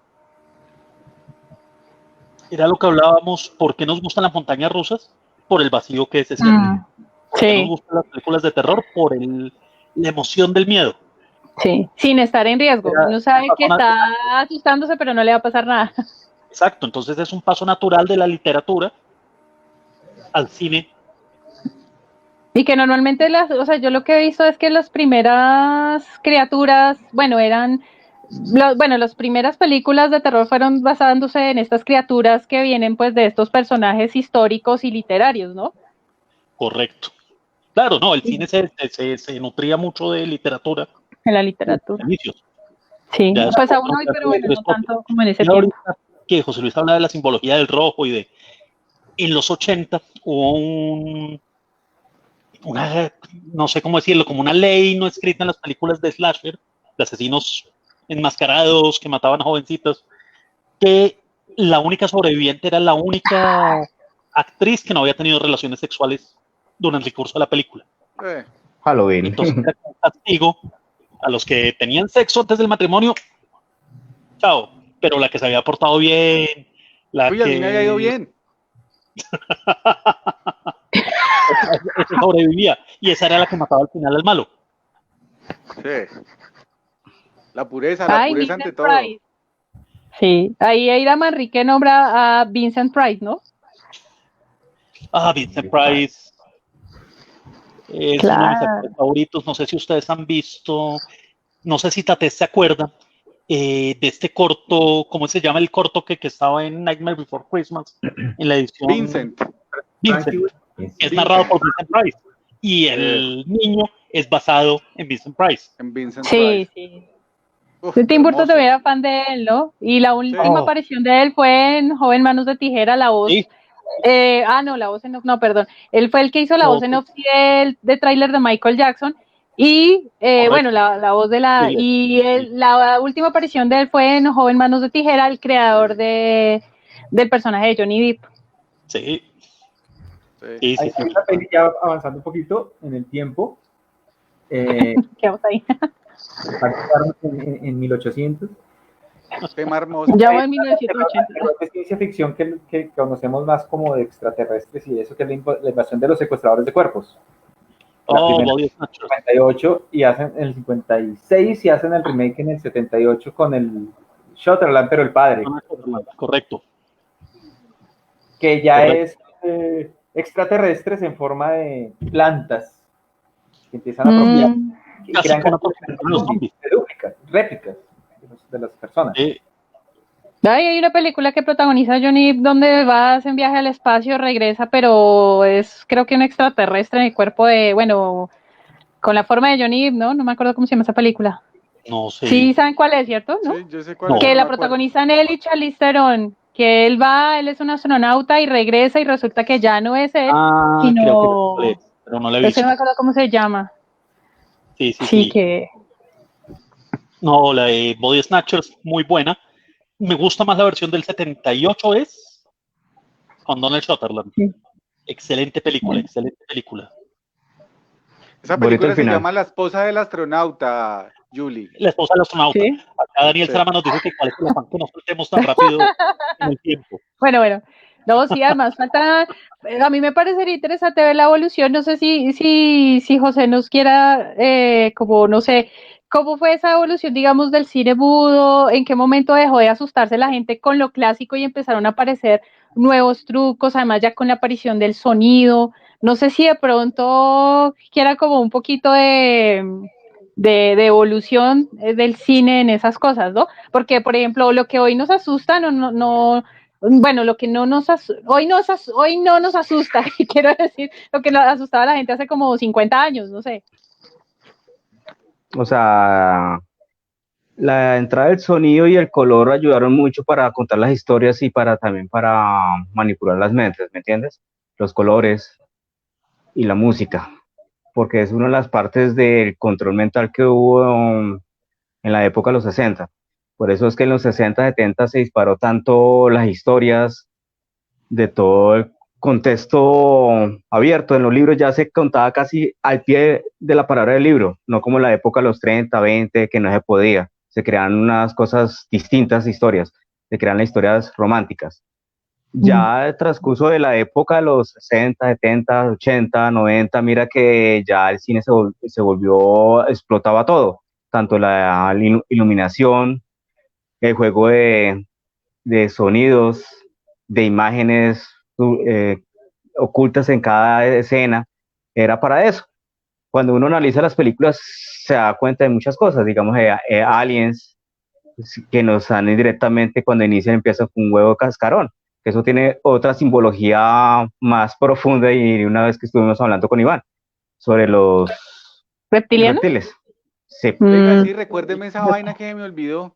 Era lo que hablábamos, ¿por qué nos gustan las montañas rusas? Por el vacío que se siente. ¿Por qué nos gustan las películas de terror? Por la emoción del miedo. Sí, sin estar en riesgo. Uno sabe que está asustándose, pero no le va a pasar nada. Exacto, entonces es un paso natural de la literatura al cine. Y que normalmente yo lo que he visto es que las primeras criaturas, las primeras películas de terror fueron basándose en estas criaturas que vienen pues de estos personajes históricos y literarios, ¿no? Correcto. Claro, no, el cine se nutría mucho de literatura. En la literatura. Sí, ya pues aún hoy, pero bueno, no tanto como en ese tiempo. Que José Luis habla de la simbología del rojo y en los 80 hubo no sé cómo decirlo, como una ley no escrita en las películas de slasher, de asesinos enmascarados que mataban a jovencitas, que la única sobreviviente era la única actriz que no había tenido relaciones sexuales durante el curso de la película. Halloween. Entonces era un castigo a los que tenían sexo antes del matrimonio, chao, pero la que se había portado bien, a mí me había ido bien. Esa sobrevivía, y esa era la que mataba al final al malo. Sí. La pureza ante todo. Price. Sí, ahí Aida Manrique nombra a Vincent Price, ¿no? Vincent Price es uno de mis actores favoritos. No sé si ustedes han visto, no sé si Tate se acuerda de este corto, ¿cómo se llama el corto que estaba en Nightmare Before Christmas? En la edición Vincent. Es narrado por Vincent Price y el niño es basado en Vincent Price. Sí. Tim Burton también era fan de él, ¿no? Y la última aparición de él fue en Joven Manos de Tijera, la voz. Sí. La voz en off, no, perdón. Él fue el que hizo la voz en off de tráiler de Michael Jackson. Y la voz de la. Y la última aparición de él fue en Joven Manos de Tijera, el creador del personaje de Johnny Depp. Sí. Hay una peli ya avanzando un poquito en el tiempo. Quedamos ahí. En 1800. Tema hermoso. Ya en 1980. Es ciencia ficción que conocemos más como de extraterrestres y eso, que es la invasión de los secuestradores de cuerpos. En el 58 y hacen en el 56 y hacen el remake en el 78 con el Sutherland, pero el padre. Correcto. Que ya es extraterrestres en forma de plantas que empiezan a apropiar y crean réplicas de las personas. Hay una película que protagoniza Johnny Depp donde va a hacer un viaje al espacio, regresa, pero es creo que un extraterrestre en el cuerpo con la forma de Johnny Depp, ¿no? No me acuerdo cómo se llama esa película. No sé. Sí, ¿saben cuál es, cierto? ¿No? Sí, yo sé cuál No. es, Que no me la acuerdo. protagonizan él y Charlize Theron, que él es un astronauta y regresa y resulta que ya no es él, Creo que sé cuál sino, es, pero no la he pero es que no visto. me acuerdo cómo se llama. Sí. Sí, que No, la de Body Snatchers, muy buena. Me gusta más la versión del 78, ¿es? Con Donald Sutherland. sí. Excelente película, excelente película. Esa Bonito el película se final. llama La esposa del astronauta, Julie. La esposa del astronauta. Sí. Acá Daniel Sí. Sarama nos dice que cuál es el afán que nos saltemos tan rápido en el tiempo. Bueno. No, sí, además falta, a mí me parecería interesante ver la evolución, no sé si José nos quiera, como, no sé, cómo fue esa evolución, digamos, del cine mudo, en qué momento dejó de asustarse la gente con lo clásico y empezaron a aparecer nuevos trucos, además ya con la aparición del sonido, no sé si de pronto quiera como un poquito de evolución del cine en esas cosas, ¿no? Porque, por ejemplo, lo que hoy nos asusta, bueno, lo que no nos hoy no nos asusta, quiero decir, lo que asustaba a la gente hace como 50 años, no sé. O sea, la entrada del sonido y el color ayudaron mucho para contar las historias y también para manipular las mentes, ¿me entiendes? Los colores y la música, porque es una de las partes del control mental que hubo en la época de los 60. Por eso es que en los 60, 70 se disparó tanto las historias de todo el contexto abierto. En los libros ya se contaba casi al pie de la palabra del libro, no como en la época de los 30, 20, que no se podía. Se crean unas cosas distintas, historias, se crean las historias románticas. Ya el transcurso de la época de los 60, 70, 80, 90, mira que ya el cine se volvió, explotaba todo, tanto la iluminación, el juego de sonidos, de imágenes eh, ocultas en cada escena, era para eso. Cuando uno analiza las películas se da cuenta de muchas cosas, digamos, Aliens, que nos dan directamente cuando inician empieza con un huevo cascarón, que eso tiene otra simbología más profunda y una vez que estuvimos hablando con Iván sobre los ¿Reptilianos? reptiles, sí, Oiga, sí, recuérdeme esa vaina que me olvidó,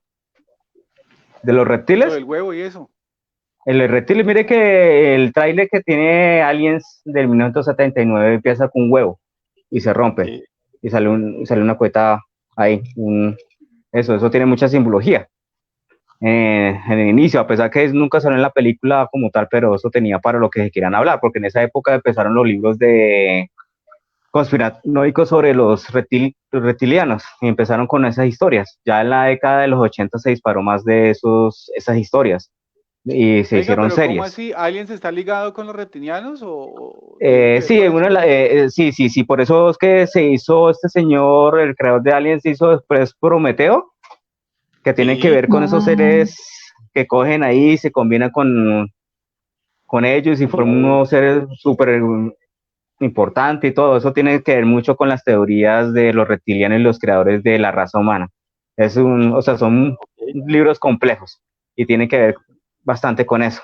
de los lo reptiles. del huevo y eso. El reptil, mire que el tráiler que tiene Aliens del 1979 empieza con un huevo y se rompe Sí. y sale una cueta ahí. Eso tiene mucha simbología. En el inicio, a pesar que nunca salió en la película como tal, pero eso tenía para lo que se quieran hablar, porque en esa época empezaron los libros de conspiranoicos sobre los reptilianos y empezaron con esas historias. Ya en la década de los 80 se disparó más de esas historias y se Venga, hicieron pero ¿cómo series. así? ¿Aliens está ligado con los reptilianos o tiene que ver Sí, con eso? sí, por eso es que se hizo este señor, el creador de Aliens, hizo después Prometeo, que tiene que Sí. ver con esos seres que cogen ahí, se combinan con ellos y forman unos seres súper importantes y todo. Eso tiene que ver mucho con las teorías de los reptilianos y los creadores de la raza humana. O sea, son libros complejos y tiene que ver bastante con eso,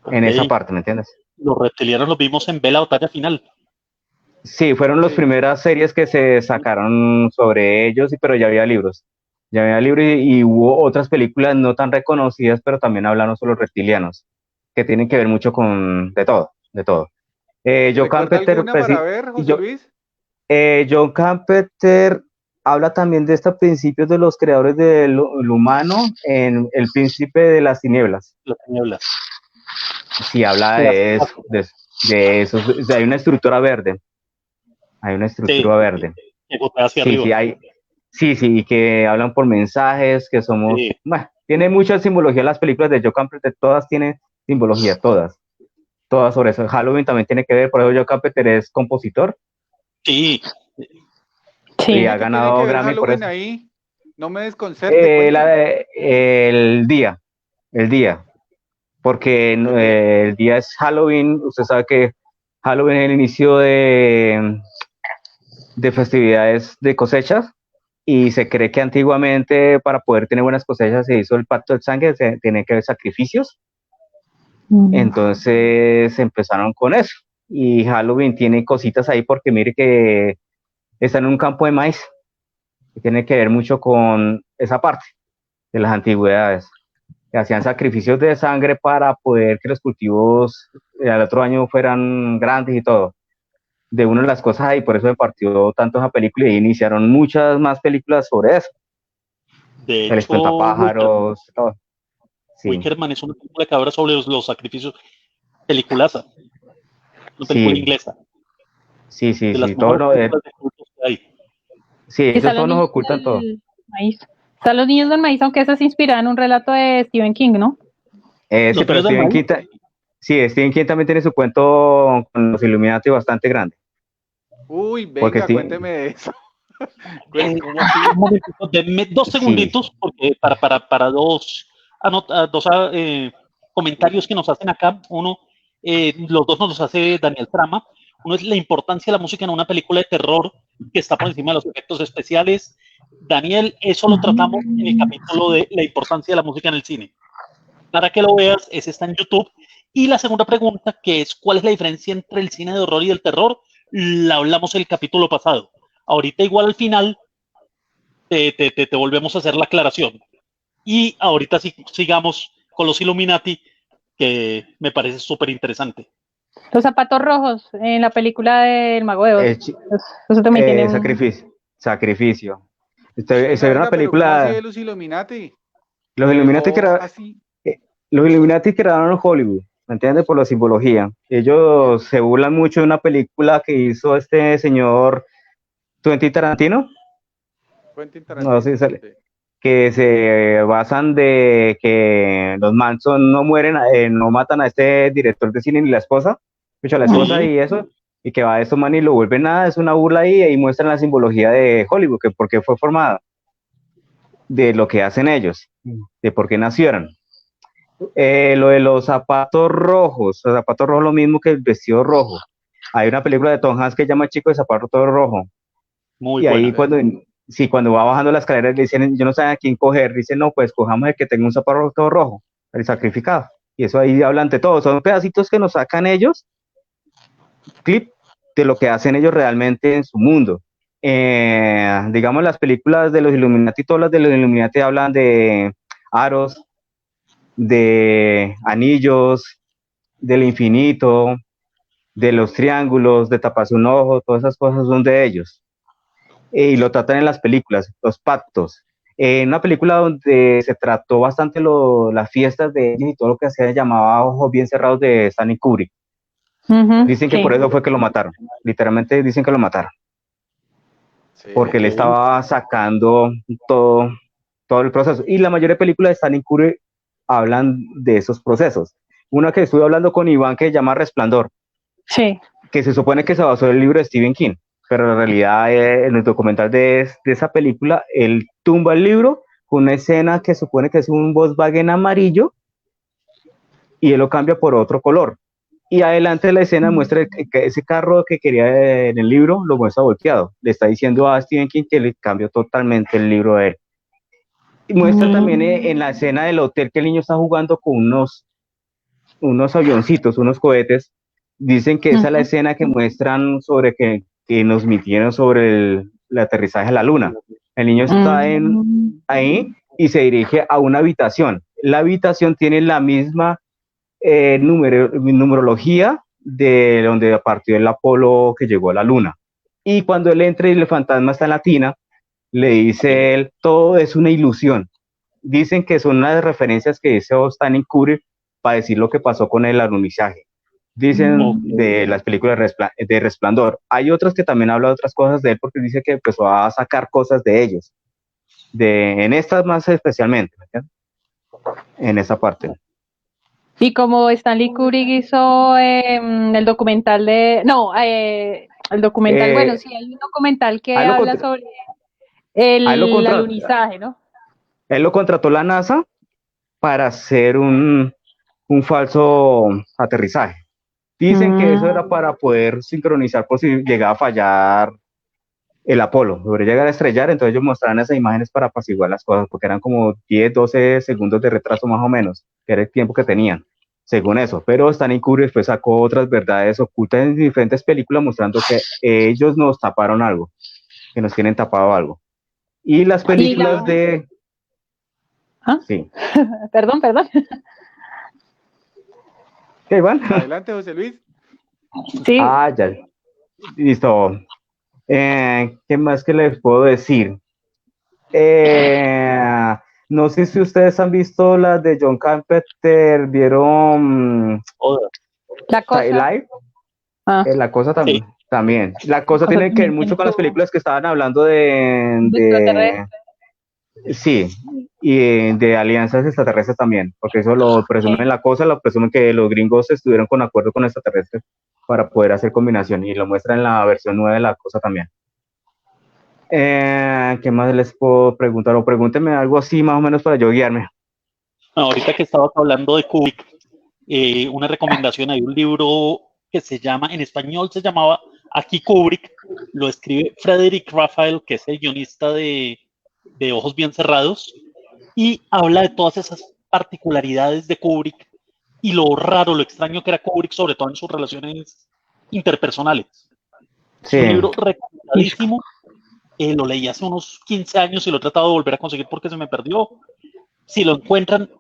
en esa Ok. parte, ¿me entiendes? Los reptilianos los vimos en Ve la batalla final. Sí, fueron las Sí. primeras series que se sacaron sobre ellos, pero ya había libros. Ya había libros y hubo otras películas no tan reconocidas, pero también hablaron sobre los reptilianos, que tienen que ver mucho con de todo, de todo. John ¿Recuerda Carpenter, alguna pues, para ver, José Luis? John Carpenter habla también de estos principios de los creadores del humano en El Príncipe de las Tinieblas. Las tinieblas. Sí, habla de eso, de eso. O sea, hay una estructura verde. Hay una estructura verde. Que gotea hacia Sí, arriba. sí, y que hablan por mensajes, que somos, Sí. bueno, tiene mucha simbología las películas de Joe Carpenter, todas tienen simbología, todas sobre eso. Halloween también tiene que ver, por eso Joe Carpenter es compositor Sí. Sí. y Venga, ha ¿qué tiene que ganado ver Grammy por Halloween eso. ahí? No me desconcerte, cuéntame. El día, porque ¿El día? el día es Halloween, usted sabe que Halloween es el inicio de festividades de cosechas y se cree que antiguamente para poder tener buenas cosechas se hizo el pacto de sangre, se tiene que haber sacrificios, entonces empezaron con eso y Halloween tiene cositas ahí porque mire que está en un campo de maíz que tiene que ver mucho con esa parte de las antigüedades, que hacían sacrificios de sangre para poder que los cultivos al otro año fueran grandes y todo. De una de las cosas ahí, por eso me partió tanto esa película y iniciaron muchas más películas sobre eso. De El hecho, espantapájaros, todo. Sí, Wickerman es una película que habla sobre los sacrificios, peliculaza, una película sí, inglesa, sí, sí, de las sí, todo mejores lo películas de culto que hay. sí, Y ellos están los todos nos niños ocultan todo. del maíz. Están los niños del maíz, aunque esa se inspira en un relato de Stephen King, ¿no? Sí, Los pero niños del Stephen maíz. King, sí, Stephen King también tiene su cuento con los Illuminati bastante grande, Uy, porque venga, cuénteme de eso. ¿Cómo así? Un momentito, denme 2 sí, segunditos porque para dos, comentarios que nos hacen acá. Uno, los dos nos los hace Daniel Trama. Uno es la importancia de la música en una película de terror que está por encima de los efectos especiales. Daniel, eso lo tratamos en el capítulo de la importancia de la música en el cine. Para que lo veas, ese está en YouTube. Y la segunda pregunta, que es ¿cuál es la diferencia entre el cine de horror y el terror? La hablamos el capítulo pasado. Ahorita igual al final te volvemos a hacer la aclaración. Y ahorita sí, sigamos con los Illuminati, que me parece súper interesante. Los zapatos rojos en la película del Mago de Oz. eh, chi- Eso también tiene un... sacrificio. Che, Se ve una Varga, pero ¿cómo así película, de los Illuminati? los Illuminati, ¿Cómo así? los Illuminati crearon Hollywood, ¿me entiendes? Por la simbología. Ellos se burlan mucho de una película que hizo este señor Quentin Tarantino, Quentin no sé Tarantino. si sale, Sí. que se basan de que los Manson no mueren, no matan a este director de cine ni la esposa, escucha a la esposa y eso, y que va a esto man y lo vuelven nada, es una burla ahí y muestran la simbología de Hollywood, que por qué fue formada, de lo que hacen ellos, de por qué nacieron. Lo de los zapatos rojos lo mismo que el vestido rojo. Hay una película de Tom Hanks que se llama Chico de zapato todo rojo. Muy Y ahí buena. cuando va bajando la escalera le dicen, yo no sé a quién coger, dicen, no, pues cojamos el que tenga un zapato todo rojo, el sacrificado. Y eso ahí hablan de todo, son pedacitos que nos sacan ellos, clip de lo que hacen ellos realmente en su mundo. Digamos, las películas de los Illuminati, todas las de los Illuminati hablan de aros, de anillos, del infinito, de los triángulos, de taparse un ojo, todas esas cosas son de ellos. Y lo tratan en las películas, los pactos. En una película donde se trató bastante las fiestas de ellos y todo lo que se llamaba Ojos Bien Cerrados de Stanley Kubrick. Dicen que sí. por eso fue que lo mataron. Literalmente dicen que lo mataron. Sí. Porque le estaba sacando todo el proceso. Y la mayoría de películas de Stanley Kubrick hablan de esos procesos. Una que estuve hablando con Iván que se llama Resplandor, Sí. que se supone que se basó en el libro de Stephen King, pero en realidad en el documental de esa película, él tumba el libro con una escena que supone que es un Volkswagen amarillo y él lo cambia por otro color. Y adelante de la escena muestra que ese carro que quería en el libro lo muestra volteado. Le está diciendo a Stephen King que le cambió totalmente el libro de él. Y muestra también en la escena del hotel que el niño está jugando con unos avioncitos, unos cohetes. Dicen que esa es la escena que muestran sobre que nos mintieron sobre el aterrizaje a la luna. El niño está ahí y se dirige a una habitación. La habitación tiene la misma numerología de donde partió el Apolo que llegó a la luna. Y cuando él entra y el fantasma está en la tina, le dice él, todo es una ilusión. Dicen que son unas referencias que hizo Stanley Kubrick para decir lo que pasó con el alunizaje. Dicen de las películas de Resplandor. Hay otras que también hablan de otras cosas de él porque dice que empezó a sacar cosas de ellos. En estas más especialmente, ¿verdad? En esa parte. Y como Stanley Kubrick hizo el documental de... No, el documental, bueno, sí, hay un documental que habla sobre el alunizaje, ¿no? Él lo contrató la NASA para hacer un falso aterrizaje. Dicen que eso era para poder sincronizar por si llegaba a fallar el Apolo, debería llegar a estrellar, entonces ellos mostraron esas imágenes para apaciguar las cosas, porque eran como 10, 12 segundos de retraso más o menos, que era el tiempo que tenían, según eso. Pero Stanley Kubrick después sacó otras verdades ocultas en diferentes películas mostrando que ellos nos taparon algo, que nos tienen tapado algo. Y las películas de... ¿Ah? Sí. Perdón. ¿Qué, Iván? Adelante, José Luis. Sí. Ah, ya. Listo. ¿Qué más que les puedo decir? No sé si ustedes han visto las de John Carpenter, vieron La cosa. Live. La cosa Sí. también. La cosa Cosa tiene que ver también mucho tiene con las su- películas que estaban hablando de extraterrestre. sí, y de alianzas extraterrestres también, porque eso lo presumen en la cosa, lo presumen que los gringos estuvieron con acuerdo con extraterrestres para poder hacer combinación y lo muestran en la versión nueva de la cosa también. ¿Qué más les puedo preguntar? O pregúntenme algo así más o menos para yo guiarme. Ahorita que estabas hablando de Kubrick, una recomendación, hay un libro que se llama, en español se llamaba Aquí Kubrick, lo escribe Frederick Raphael, que es el guionista de Ojos Bien Cerrados, y habla de todas esas particularidades de Kubrick y lo raro, lo extraño que era Kubrick, sobre todo en sus relaciones interpersonales. Es Sí, un libro recomendadísimo, lo leí hace unos 15 años y lo he tratado de volver a conseguir porque se me perdió. Si lo encuentran,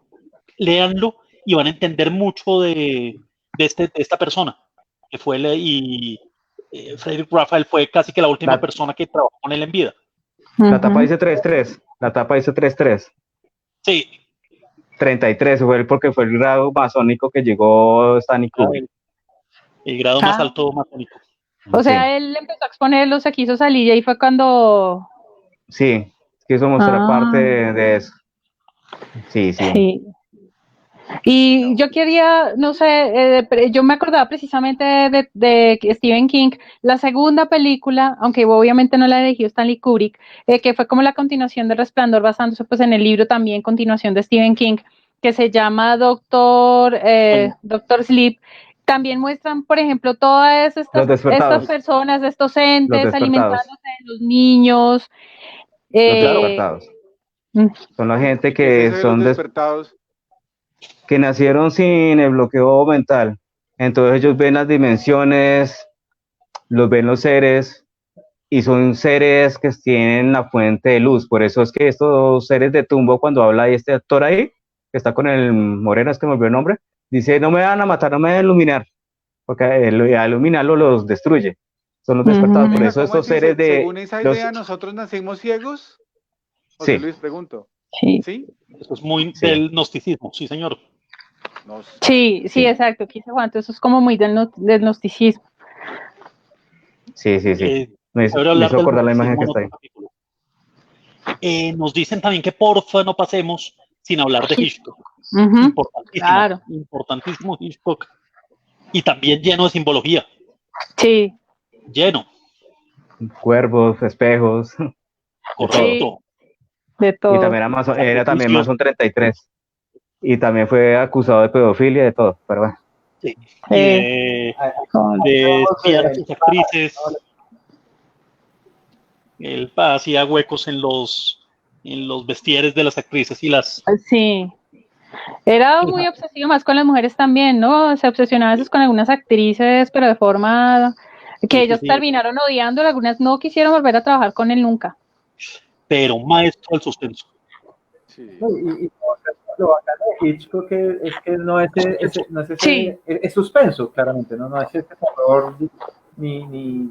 léanlo y van a entender mucho de esta persona, que fue Frederick Raphael fue casi que la última persona que trabajó con él en vida. la tapa dice 33, la tapa dice 33. Sí. 33 fue porque fue el grado masónico que llegó Stanley Kubrick. El grado más alto masónico. O sea, él empezó a exponerlos, se quiso salir y ahí fue cuando... Sí, quiso mostrar parte de eso. Sí. Y yo quería, no sé, yo me acordaba precisamente de Stephen King, la segunda película, aunque obviamente no la dirigió Stanley Kubrick, que fue como la continuación de Resplandor, basándose pues en el libro también, continuación de Stephen King, que se llama Doctor Sleep. También muestran, por ejemplo, todas estas personas, estos entes alimentándose de los niños. Los despertados. Son la gente que son despertados, que nacieron sin el bloqueo mental. Entonces ellos ven las dimensiones, los ven los seres y son seres que tienen la fuente de luz. Por eso es que estos seres de Tumbo, cuando habla este actor ahí, que está con el moreno, es que me olvidó el nombre, dice, no me van a matar, no me van a iluminar, porque al iluminarlo los destruye. Son los despertados. Por eso estos seres de... Según esa idea, ¿nosotros nacimos ciegos? José Luis, pregunto. Sí. Eso es muy del gnosticismo, sí, señor. Sí, exacto. Quise Juan, eso es como muy del gnosticismo. Sí. Me hizo acordar la imagen que está ahí. Nos dicen también que porfa no pasemos sin hablar de Hitchcock. Importantísimo Hitchcock. Y también lleno de simbología. Sí. Lleno. Cuervos, espejos. Correcto. De todo. Y también era también Mason 33. Y también fue acusado de pedofilia y de todo, pero bueno. Sí. Y de espiar a sus actrices. Él hacía huecos en los vestieres de las actrices y las... Sí. Era muy obsesivo más con las mujeres también, ¿no? Se obsesionaba a veces con algunas actrices, pero de forma que ellos terminaron odiando, algunas no quisieron volver a trabajar con él nunca. Pero un maestro del suspenso. Sí. Y lo bacano de Hitchcock es que no es ese es suspenso, claramente, no es ese terror ni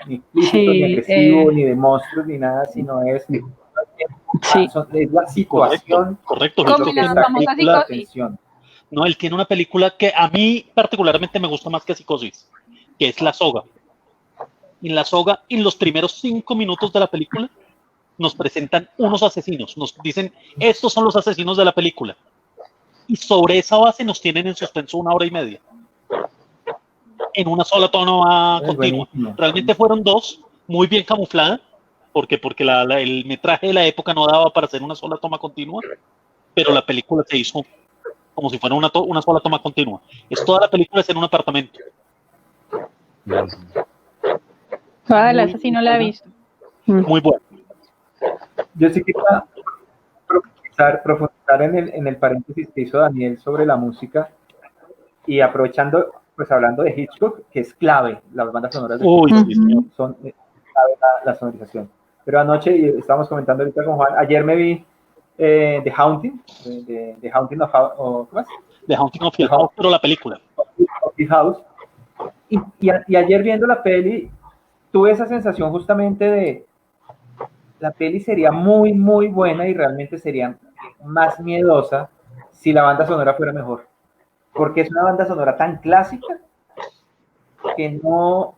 explícito, ni agresivo, ni de monstruos, ni nada, sino es la situación. Correcto. No, él tiene una película que a mí particularmente me gusta más que Psicosis, que es La Soga. En La Soga, en los primeros 5 minutos de la película, nos presentan unos asesinos, nos dicen, estos son los asesinos de la película. Y sobre esa base nos tienen en suspenso 1 hora y media. En una sola toma continua. Realmente fueron 2, muy bien camuflada, porque el metraje de la época no daba para hacer una sola toma continua, pero la película se hizo como si fuera una sola toma continua. Toda la película es en un apartamento. Esa sí no la he visto. Muy bueno. Yo sí quería profundizar en el paréntesis que hizo Daniel sobre la música y aprovechando, pues hablando de Hitchcock, que es clave, las bandas sonoras de Hitchcock son clave la sonorización. Pero anoche, y estábamos comentando ahorita con Juan, ayer me vi The Haunting, The Haunting of ¿cómo es? The Haunting of Hill House, pero la película. Of Hill House. Y ayer viendo la peli, tuve esa sensación justamente de la peli sería muy, muy buena y realmente sería más miedosa si la banda sonora fuera mejor. Porque es una banda sonora tan clásica que no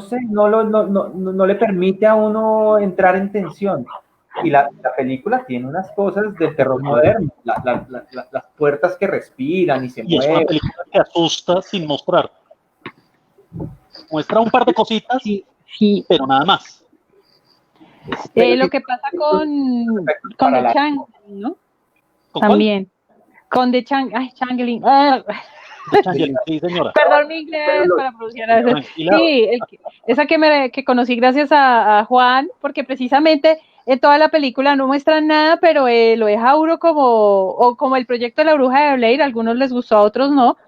sé, no le permite a uno entrar en tensión. Y la película tiene unas cosas del terror moderno, las puertas que respiran y se Y es una mueven. película que asusta sin mostrar. Muestra un par de cositas, Sí. pero nada más. Lo que pasa con The Changeling, ¿no? ¿Con También. Con The Changeling. The Changeling, sí, señora. Perdón mi inglés para pronunciar eso. Tranquila. Sí, esa que conocí gracias a Juan, porque precisamente en toda la película no muestran nada, pero lo deja uno como el proyecto de la bruja de Blair, a algunos les gustó, a otros no,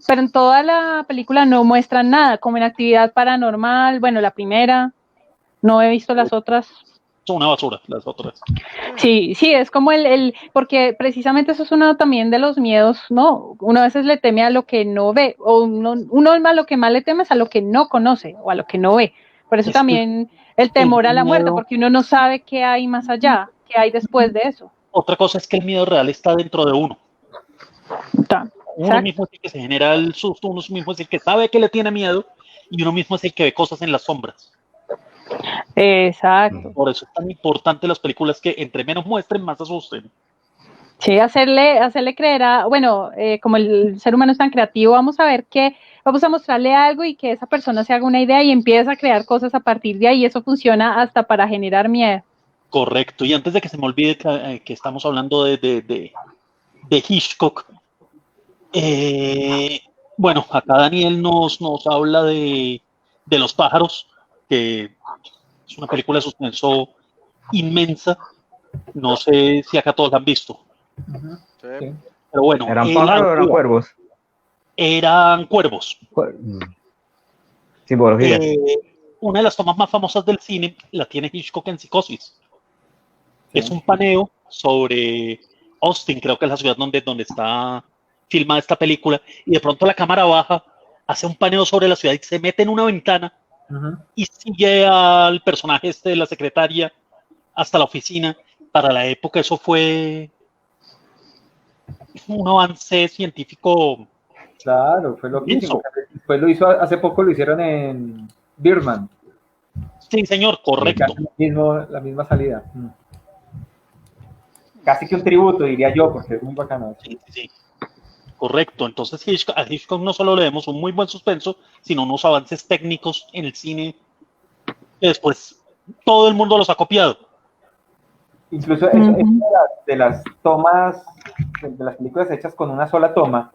pero en toda la película no muestran nada, como en Actividad Paranormal, bueno, la primera, no he visto las otras. Son una basura, las otras. Sí, es como porque precisamente eso es uno también de los miedos, ¿no? Uno a veces le teme a lo que no ve, o uno a lo que más le teme es a lo que no conoce o a lo que no ve. Por eso también el temor a la muerte, porque uno no sabe qué hay más allá, qué hay después de eso. Otra cosa es que el miedo real está dentro de uno. Uno mismo es el que se genera el susto, uno mismo es el que sabe que le tiene miedo y uno mismo es el que ve cosas en las sombras. Exacto. Por eso es tan importante las películas que entre menos muestren, más asusten. Sí, hacerle creer como el ser humano es tan creativo, vamos a mostrarle algo y que esa persona se haga una idea y empieza a crear cosas a partir de ahí, eso funciona hasta para generar miedo. Correcto, y antes de que se me olvide que estamos hablando de Hitchcock, bueno, acá Daniel nos habla de Los pájaros, que es una película de suspenso inmensa. No sé si acá todos la han visto. Sí. Pero bueno. ¿Eran pájaros o eran cuervos? Eran cuervos. Simbología. Una de las tomas más famosas del cine la tiene Hitchcock en Psicosis. Sí. Es un paneo sobre Austin, creo que es la ciudad donde está filmada esta película, y de pronto la cámara baja, hace un paneo sobre la ciudad y se mete en una ventana y sigue al personaje de la secretaria hasta la oficina. Para la época eso fue un avance científico. Claro, fue loquísimo. Después lo hizo, hace poco lo hicieron en Birdman. Sí, señor, correcto. La misma salida. Casi que un tributo, diría yo, porque es muy bacano. Sí. Correcto. Entonces a Hitchcock no solo le vemos un muy buen suspenso, sino unos avances técnicos en el cine que después todo el mundo los ha copiado. Incluso es de las tomas, de las películas hechas con una sola toma,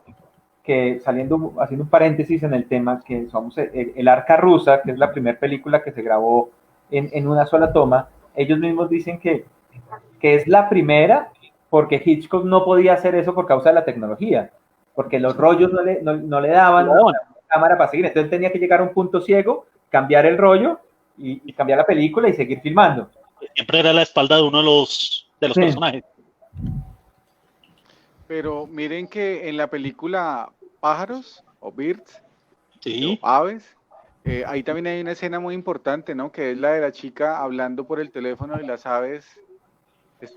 que haciendo un paréntesis en el tema, que somos el Arca Rusa, que es la primera película que se grabó en una sola toma. Ellos mismos dicen que es la primera porque Hitchcock no podía hacer eso por causa de la tecnología, porque los rollos no le daban la cámara para seguir, entonces tenía que llegar a un punto ciego, cambiar el rollo y cambiar la película y seguir filmando. Siempre era la espalda de uno de los personajes. Pero miren que en la película Pájaros o Birds, sí, o Aves, ahí también hay una escena muy importante, ¿no? Que es la de la chica hablando por el teléfono y las aves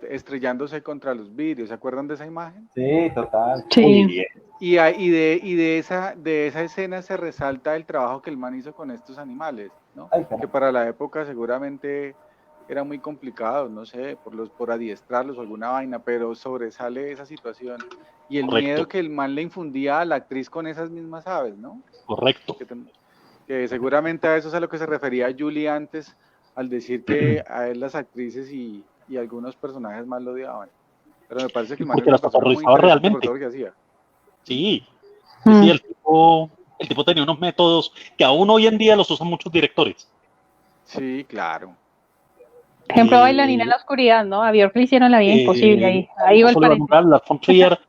estrellándose contra los vidrios. ¿Se acuerdan de esa imagen? Sí, total. Sí. Y de esa escena se resalta el trabajo que el man hizo con estos animales, ¿no? Que para la época seguramente era muy complicado, no sé, por adiestrarlos o alguna vaina, pero sobresale esa situación. Y el miedo que el man le infundía a la actriz con esas mismas aves, ¿no? Correcto. Que seguramente a eso es a lo que se refería Julie antes, al decir que a él las actrices y algunos personajes más lo odiaban. Pero me parece que el man las aterrorizaba realmente. Por que hacía. Sí, el tipo tenía unos métodos que aún hoy en día los usan muchos directores. Sí, claro. Ejemplo, Bailarina en la oscuridad, ¿no? A Björk le hicieron la vida imposible. Ahí va el paréntesis. Lars von Trier,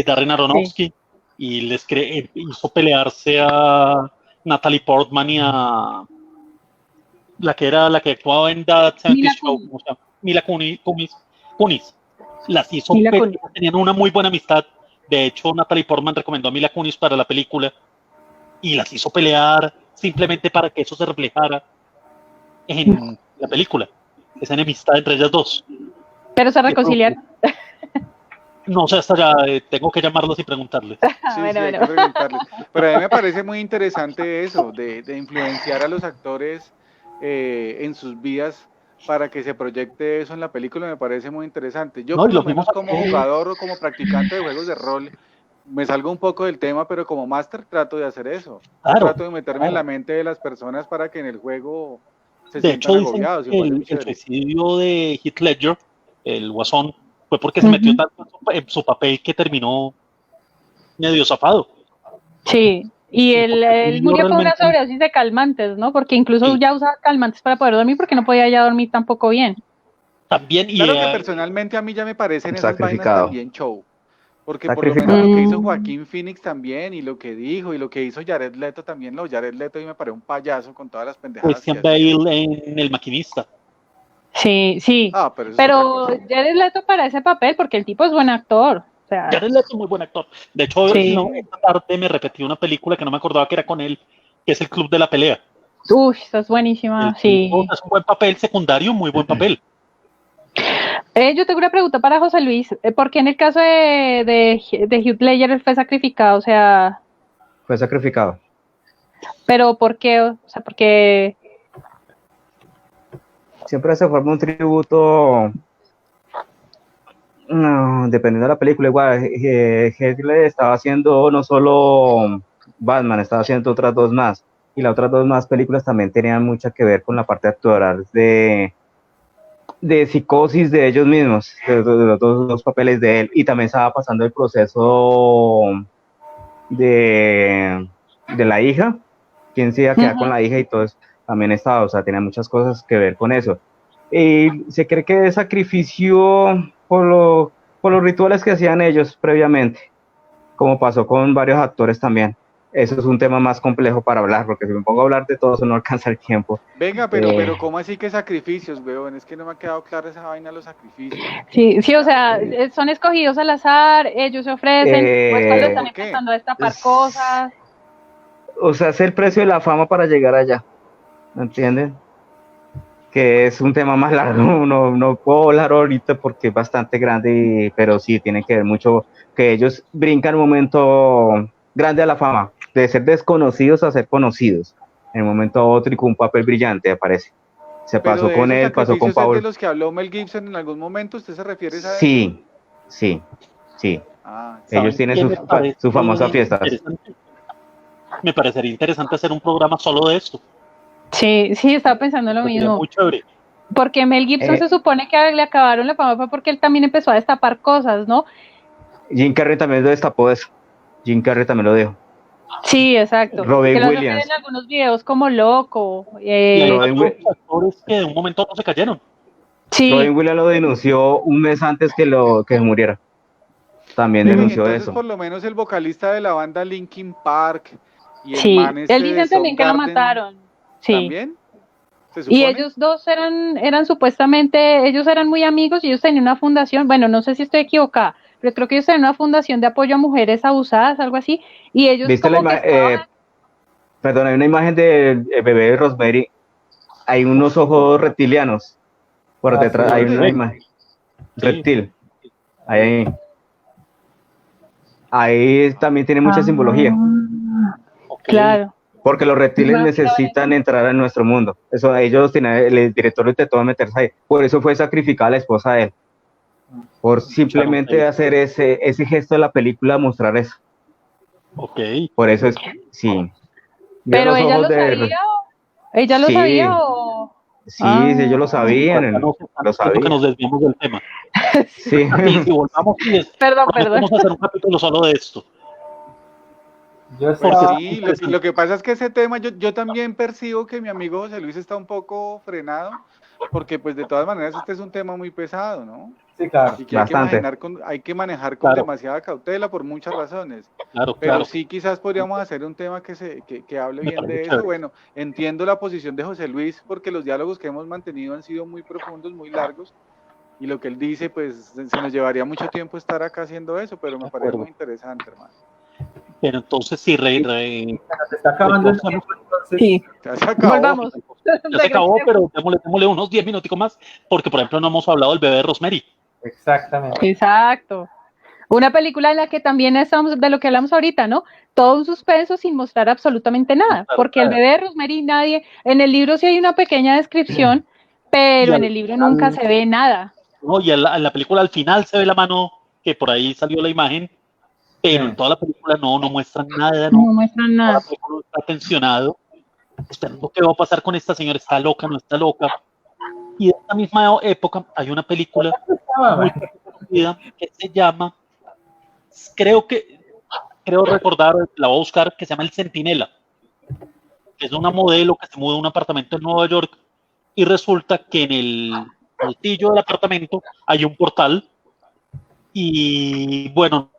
Darren Aronofsky, y les hizo pelearse a Natalie Portman y a la que era la que actuaba en That 70 Mila Show, Kunis. ¿cómo se llama? Mila Kunis. Las hizo Mila pelear, Kunis. tenían una muy buena amistad. De hecho, Natalie Portman recomendó a Mila Kunis para la película y las hizo pelear simplemente para que eso se reflejara en la película. Esa enemistad entre ellas dos. Pero se reconciliaron. No sé, hasta ya tengo que llamarlos y preguntarles. Sí, Bueno, sí, hay bueno. que preguntarles. Pero a mí me parece muy interesante eso, de influenciar a los actores en sus vidas para que se proyecte eso en la película, me parece muy interesante. Yo No, y por lo lo menos mismo como actores. jugador o como practicante de juegos de rol, me salgo un poco del tema, pero como máster trato de hacer eso. Yo Claro, trato de meterme en la claro. mente de las personas para que en el juego se De sientan hecho, dicen agobiados. Y que me parece muy el chévere. suicidio de Heath Ledger, el Guasón, fue porque se metió Ujú. tanto en su papel que terminó medio zafado. Sí. Y Sí, él, porque él yo murió por una realmente, sobredosis de calmantes, ¿no? Porque incluso sí, ya usaba calmantes para poder dormir porque no podía ya dormir tampoco bien. también, y Claro que personalmente a mí ya me parecen esas vainas Sacrificado. también show. Porque por lo menos Sacrificado. lo que hizo Mm. Joaquín Phoenix también, y lo que dijo, y lo que hizo Jared Leto también, Jared Leto y me parece un payaso con todas las pendejadas que Christian hacía. Bale en El Maquinista. Sí, sí. Ah, pero eso es otra Pero cosa. Jared Leto para ese papel, porque el tipo es buen actor. O sea, Jared Leto es muy buen actor. De hecho, sí. no, esta tarde me repetí una película que no me acordaba que era con él, que es El Club de la Pelea. Uy, esa es buenísima, El tipo sí. es un buen papel secundario, muy buen papel. Yo tengo una pregunta para José Luis. ¿Por qué en el caso de Heath Ledger él fue sacrificado? O sea, Fue sacrificado. ¿pero por qué? O sea, porque... Siempre se forma un tributo, no, dependiendo de la película. Igual, Heath estaba haciendo no solo Batman, estaba haciendo otras dos más. Y las otras dos más películas también tenían mucho que ver con la parte actoral de psicosis de ellos mismos, de los dos papeles de él. Y también estaba pasando el proceso de la hija, quién se iba a quedar con la hija y todo eso. También estaba, o sea, tenía muchas cosas que ver con eso. Y se cree que es sacrificio por los rituales que hacían ellos previamente, como pasó con varios actores también. Eso es un tema más complejo para hablar, porque si me pongo a hablar de todo eso no alcanza el tiempo. Venga, pero ¿cómo así que sacrificios, weón? Es que no me ha quedado clara esa vaina de los sacrificios. Sí, sí, o sea, son escogidos al azar, ellos se ofrecen, o es cuando están ¿Por qué? empezando a destapar cosas. O sea, es el precio de la fama para llegar allá, ¿me entienden? Que es un tema más largo, no puedo hablar ahorita porque es bastante grande, pero sí, tiene que ver mucho que ellos brincan un momento grande a la fama, de ser desconocidos a ser conocidos, en un momento otro y con un papel brillante aparece. Se Pero pasó de con esos él, pasó con sacrificios es de Paul. los que habló Mel Gibson en algún momento, ¿usted se refiere a eso? Sí, sí, sí. Ah, Ellos ¿Saben tienen qué me parece su famosa fiesta. interesante? Me parecería interesante hacer un programa solo de esto. Sí, sí, estaba pensando lo Sería mismo. muy chévere. Porque Mel Gibson se supone que le acabaron la fama fue porque él también empezó a destapar cosas, ¿no? Jim Carrey también lo destapó eso. Jim Carrey también lo dijo. Sí, exacto. Robin Que lo hacen Williams. en algunos videos como loco. Y hay Robin varios actores que de un momento a otro se cayeron. Sí, Robin Williams lo denunció un mes antes que muriera. También venga, y denunció entonces eso. por lo menos el vocalista de la banda Linkin Park y el sí. man este Él de dicen también que lo Soundgarden, mataron. Sí. ¿también? ¿Se Y supone? ellos dos eran supuestamente, ellos eran muy amigos y ellos tenían una fundación, bueno, no sé si estoy equivocada, pero creo que ellos tenían una fundación de apoyo a mujeres abusadas, algo así, y ellos ¿Viste la como que imagen? Perdón, hay una imagen del bebé de Rosemary. Hay unos ojos reptilianos. Por detrás hay ¿Dónde? una imagen. Sí. Reptil. Ahí también tiene mucha simbología. Ok. Claro. Porque los reptiles Bueno, necesitan entrar a nuestro mundo. Eso ellos tienen, el director intentó meterse ahí. Por eso fue sacrificada la esposa de él. Por simplemente hacer ese gesto de la película, mostrar eso. Ok. Por eso es, sí. Pero los ella ojos lo de- sabía, ella lo Sí. sabía o... Sí, sí, ellos lo sabían, Cuéntanos, lo siento que sabían. nos desviamos del tema. Sí. Así, si volvamos y Perdón. prometemos hacer un capítulo solo de esto. Yo Pues estaba, sí, lo que pasa es que ese tema, yo también percibo que mi amigo José Luis está un poco frenado, porque pues de todas maneras este es un tema muy pesado, ¿no? sí, claro. Y que Bastante. hay que manejar con Claro. demasiada cautela por muchas razones. Claro, Pero claro. sí quizás podríamos hacer un tema que hable Me bien parece de eso. chévere. Bueno, entiendo la posición de José Luis, porque los diálogos que hemos mantenido han sido muy profundos, muy largos, y lo que él dice, pues se nos llevaría mucho tiempo estar acá haciendo eso, pero me De parece acuerdo. muy interesante, hermano. Pero entonces sí, Se está acabando el retomemos. tiempo, entonces. Sí, Ya se acabó. volvamos. Ya se acabó, pero démosle unos 10 minuticos más, porque por ejemplo no hemos hablado del bebé de Rosemary. Exactamente. Exacto. Una película en la que también estamos, de lo que hablamos ahorita, ¿no? Todo un suspenso sin mostrar absolutamente nada, Claro, porque el claro. bebé de Rosemary nadie, en el libro sí hay una pequeña descripción, pero en el libro nunca se ve nada. No, y en la película al final se ve la mano, que por ahí salió la imagen, pero Sí. en toda la película no muestran nada, No no. muestran Toda la nada. película está tensionado, esperando qué va a pasar con esta señora, está loca, no está loca. Y de esta misma época hay una película muy conocida que se llama, creo recordar, la voy a buscar, que se llama El Centinela, que es una modelo que se muda a un apartamento en Nueva York y resulta que en el altillo del apartamento hay un portal y bueno,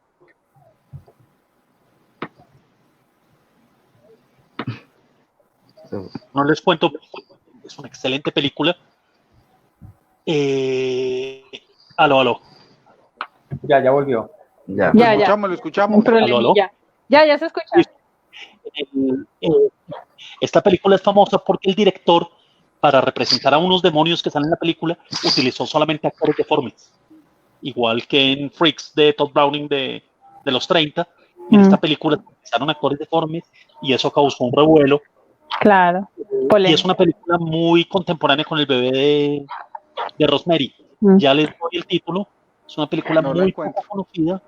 no les cuento, es una excelente película. Aló. Ya volvió. Ya. Lo Ya, ya. escuchamos, lo Un escuchamos. problemilla. Ya se escucha. Esta película es famosa porque el director, para representar a unos demonios que salen en la película, utilizó solamente actores deformes. Igual que en Freaks de Todd Browning de los 30, en esta película utilizaron actores deformes y eso causó un revuelo. Claro. Y es una película muy contemporánea con el bebé de Rosemary. Ya les doy el título. Es una película No la muy encuentro. poco conocida.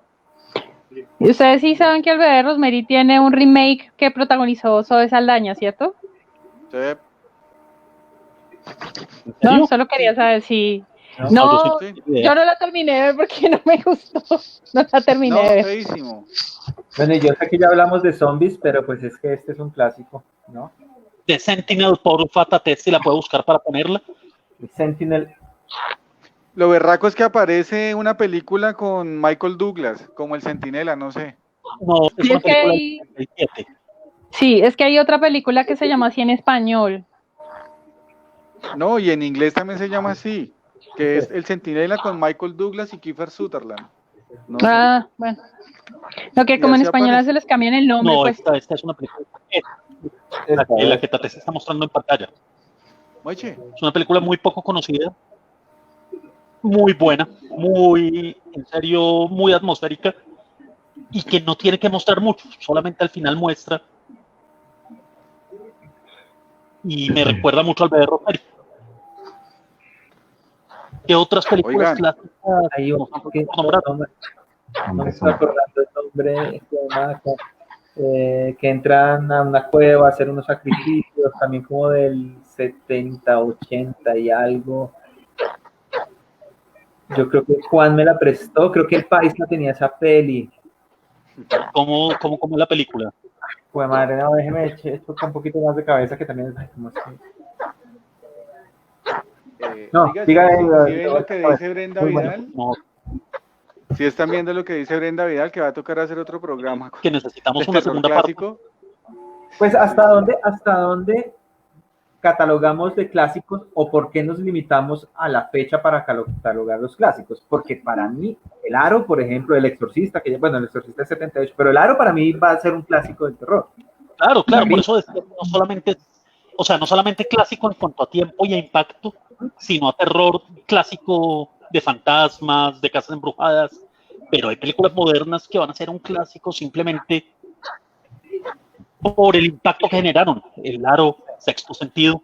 Y ustedes sí saben que el bebé de Rosemary tiene un remake que protagonizó Zoe Saldaña, ¿cierto? Sí. ¿En No, serio? solo quería saber si... No, No, sí. yo no la terminé de ver porque no me gustó. No la terminé No, de ver. feísimo. Bueno, y yo sé que ya hablamos de zombies, pero pues es que este es un clásico, ¿no? The Sentinel por Fatate, si la puedo buscar para ponerla. Sentinel. Lo berraco es que aparece una película con Michael Douglas, como el Centinela, no sé. No, es Sí, una es que película hay, del 77. sí, es que hay otra película que se llama así en español. No, y en inglés también se llama así, que es El Centinela con Michael Douglas y Kiefer Sutherland. No sé. Ah, bueno. Lo que Y como en así español aparece. se les cambian el nombre, No, pues. esta es una película. La que Tate se está mostrando en pantalla. Oye, Es una película muy poco conocida, muy buena, muy, en serio, muy atmosférica y que no tiene que mostrar mucho, solamente al final muestra. Y me recuerda mucho al bebé Rosemary. ¿Qué otras películas Oigan. clásicas Hay nos un han que nombrar? no me estoy acordando el nombre, que entran a una cueva a hacer unos sacrificios, también como del 70, 80 y algo. Yo creo que Juan me la prestó, creo que el Paisa tenía esa peli. ¿Cómo es la película? Pues madre, no, déjeme echar un poquito más de cabeza que también es como No, diga ¿sí ven lo que dice Brenda Vidal? No, Si están viendo lo que dice Brenda Vidal, que va a tocar hacer otro programa que necesitamos de una terror segunda clásico. Pues ¿hasta dónde catalogamos de clásicos o por qué nos limitamos a la fecha para catalogar los clásicos? Porque para mí, El Aro, por ejemplo, El Exorcista, que bueno, El Exorcista es 78, pero El Aro para mí va a ser un clásico del terror. Claro, por eso decía que no solamente clásico en cuanto a tiempo y a impacto, sino a terror clásico de fantasmas, de casas embrujadas, pero hay películas modernas que van a ser un clásico simplemente por el impacto que generaron. El Aro, Sexto Sentido.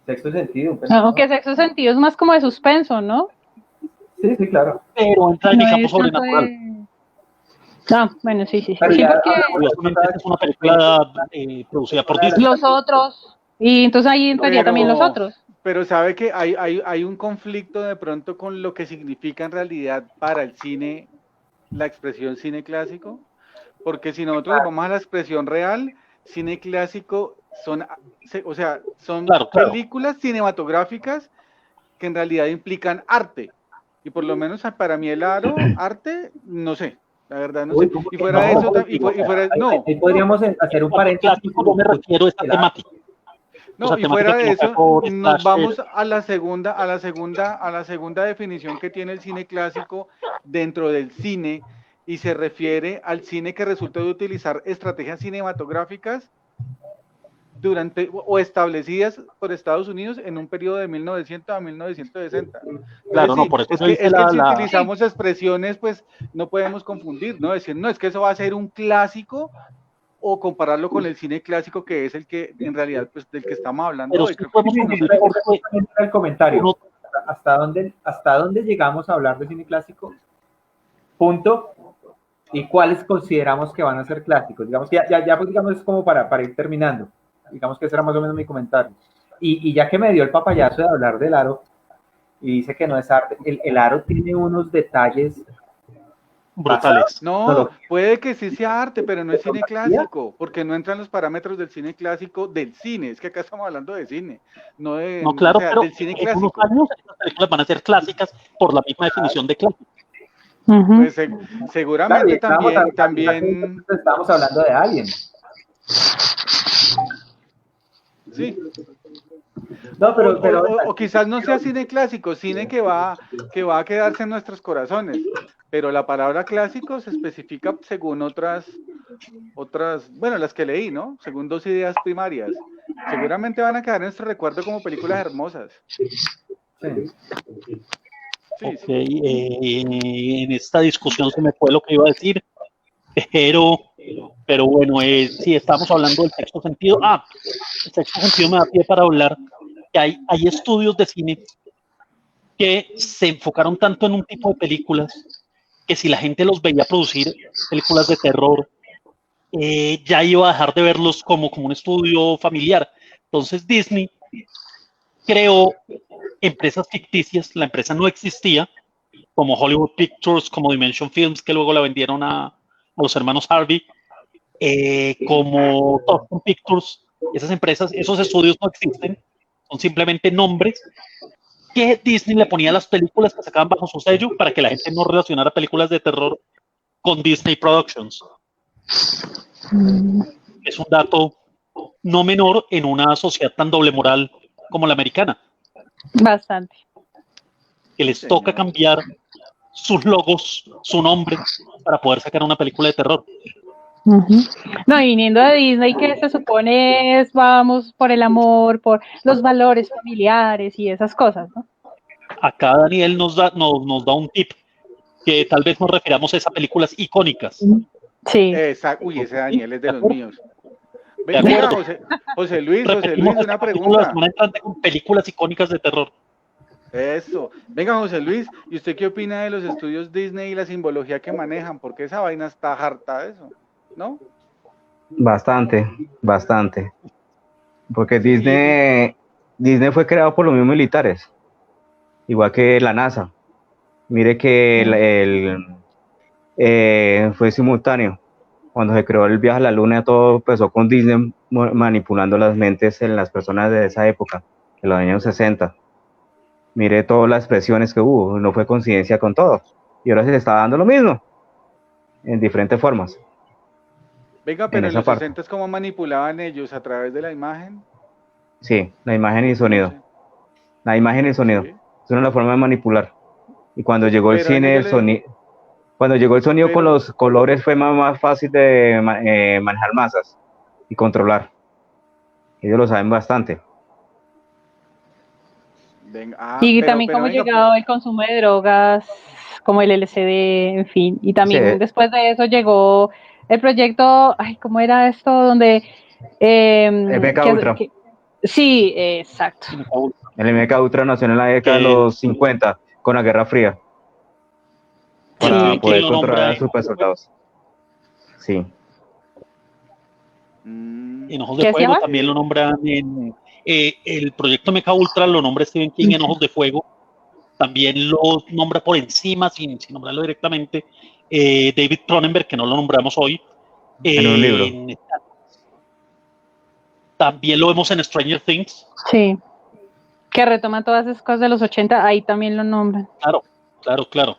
Sexto Sentido. Aunque Sexto Sentido es más como de suspenso, ¿no? Sí, claro. Pero entra en el campo es tanto sobrenatural. No, bueno, sí. Pero Sí, ya, porque Obviamente es una película producida por Disney. los otros, y entonces ahí entraría también los otros. Pero sabe que hay un conflicto de pronto con lo que significa en realidad para el cine la expresión cine clásico, porque si nosotros vamos a la expresión real, cine clásico son Claro. películas cinematográficas que en realidad implican arte. Y por lo menos para mí el arte, no sé, la verdad no sé. Y fuera de eso, ahí podríamos hacer un paréntesis. Clásico, no me refiero a esta temática. No, y fuera de eso, nos vamos a la segunda definición que tiene el cine clásico dentro del cine, y se refiere al cine que resulta de utilizar estrategias cinematográficas establecidas por Estados Unidos en un periodo de 1900 a 1960. Claro, sí, no, por eso es que si utilizamos expresiones, pues no podemos confundir, ¿no? Decir, no, es que eso va a ser un clásico, o compararlo con el cine clásico, que es el que en realidad, pues, del que estamos hablando. Pero hoy. sí podemos el comentario. ¿Hasta dónde llegamos a hablar de cine clásico? Punto. ¿Y cuáles consideramos que van a ser clásicos? Digamos que ya pues, digamos, es como para ir terminando. Digamos que ese era más o menos mi comentario. Y ya que me dio el papayazo de hablar del aro, y dice que no es arte, el aro tiene unos detalles brutales. No, puede que sí sea arte, pero no es cine clásico, porque no entran los parámetros del cine clásico del cine. Es que acá estamos hablando de cine, no claro, pero del cine en clásico. unos años estas películas van a ser clásicas por la misma definición de clásico. Pues seguramente también estamos hablando de Alien. Sí. No, pero o quizás no sea cine clásico, cine que va a quedarse en nuestros corazones, pero la palabra clásico se especifica según otras, bueno, las que leí, ¿no? Según dos ideas primarias. Seguramente van a quedar en nuestro recuerdo como películas hermosas. En esta discusión se me fue lo que iba a decir, pero bueno, sí, estamos hablando del sexto sentido. El sexto sentido me da pie para hablar que hay estudios de cine que se enfocaron tanto en un tipo de películas que si la gente los veía producir películas de terror, ya iba a dejar de verlos como un estudio familiar. Entonces Disney creó empresas ficticias, la empresa no existía, como Hollywood Pictures, como Dimension Films, que luego la vendieron a los hermanos Harvey, como Thornton Pictures. Esas empresas, esos estudios no existen, son simplemente nombres que Disney le ponía a las películas que sacaban bajo su sello para que la gente no relacionara películas de terror con Disney Productions. Es un dato no menor en una sociedad tan doble moral como la americana. Bastante. Que les toca cambiar sus logos, su nombre, para poder sacar una película de terror. No, y viniendo de Disney, que se supone es vamos por el amor, por los valores familiares y esas cosas, ¿no? Acá Daniel nos da un tip, que tal vez nos refiramos a esas películas icónicas. Sí. Uy, ese Daniel es de los míos. Venga, José Luis, una pregunta. Con películas icónicas de terror. Eso. Venga, José Luis, ¿y usted qué opina de los estudios Disney y la simbología que manejan? Porque esa vaina está harta de eso, ¿no? Bastante. Porque Disney fue creado por los mismos militares, igual que la NASA. Mire que fue simultáneo. Cuando se creó el viaje a la luna, todo empezó con Disney manipulando las mentes en las personas de esa época, en los años 60. Mire todas las expresiones que hubo, no fue coincidencia con todo. Y ahora se está dando lo mismo, en diferentes formas. Venga, pero en los 60, ¿cómo manipulaban ellos? ¿A través de la imagen? Sí, la imagen y sonido. La imagen y sonido. Sí. Es una forma de manipular. Y cuando llegó el cine, el sonido... Cuando llegó el sonido con los colores fue más fácil de manejar masas y controlar. Ellos lo saben bastante. Y también como llegado el consumo de drogas, como el LSD, en fin. Y también después de eso llegó el proyecto, ¿cómo era esto? Donde... MK Ultra. Sí, exacto. El MK Ultra nació en la década de los 50, con la Guerra Fría. Para poder controlar a super soldados. Sí. En Ojos de Fuego también lo nombran el proyecto MK Ultra lo nombra Stephen King en Ojos de Fuego. También lo nombra por encima, sin nombrarlo directamente, David Cronenberg, que no lo nombramos hoy, En un libro. También lo vemos en Stranger Things. Sí, que retoma todas esas cosas de los 80, ahí también lo nombran. Claro.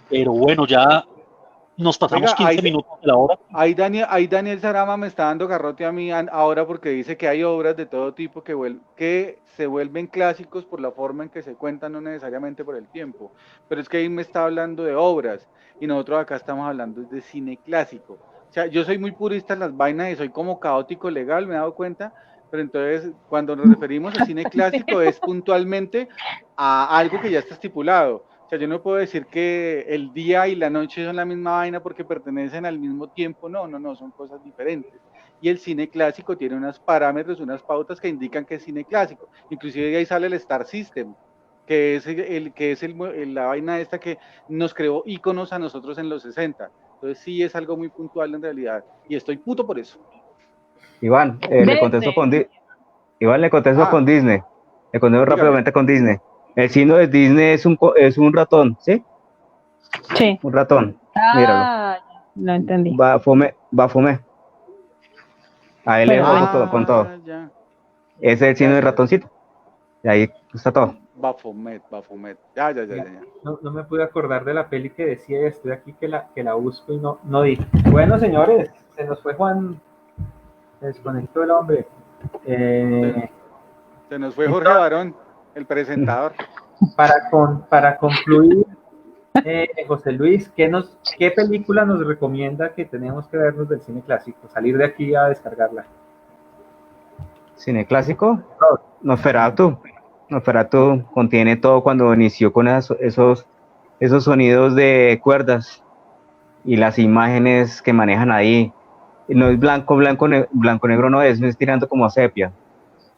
Pero bueno, ya nos pasamos 15 minutos de la hora. Ahí Daniel Sarama me está dando garrote a mí ahora porque dice que hay obras de todo tipo que se vuelven clásicos por la forma en que se cuentan, no necesariamente por el tiempo. Pero es que ahí me está hablando de obras y nosotros acá estamos hablando de cine clásico. O sea, yo soy muy purista en las vainas y soy como caótico legal, me he dado cuenta, pero entonces cuando nos referimos a cine clásico es puntualmente a algo que ya está estipulado. O sea, yo no puedo decir que el día y la noche son la misma vaina porque pertenecen al mismo tiempo, no, son cosas diferentes. Y el cine clásico tiene unos parámetros, unas pautas que indican que es cine clásico. Inclusive de ahí sale el Star System, que es la vaina esta que nos creó íconos a nosotros en los 60. Entonces sí es algo muy puntual en realidad, y estoy puto por eso. Iván, le contesto con Disney. Le contesto rápidamente con Disney. El signo de Disney es un ratón, ¿sí? Sí. Un ratón. Míralo. No entendí. Va a fumar. A él le dejo con todo. Ya. Ese es el signo del ratoncito. Y ahí está todo. Bafomet. Ya. No me pude acordar de la peli que decía, estoy aquí que la busco y no di. Bueno, señores, se nos fue Juan. Se desconectó el hombre. Se nos fue Jorge Barón, el presentador. Para concluir, José Luis, ¿qué película nos recomienda que tenemos que vernos del cine clásico? Salir de aquí a descargarla. ¿Cine clásico? Nosferatu contiene todo cuando inició con esos sonidos de cuerdas y las imágenes que manejan ahí. No es blanco, negro no es tirando como a sepia.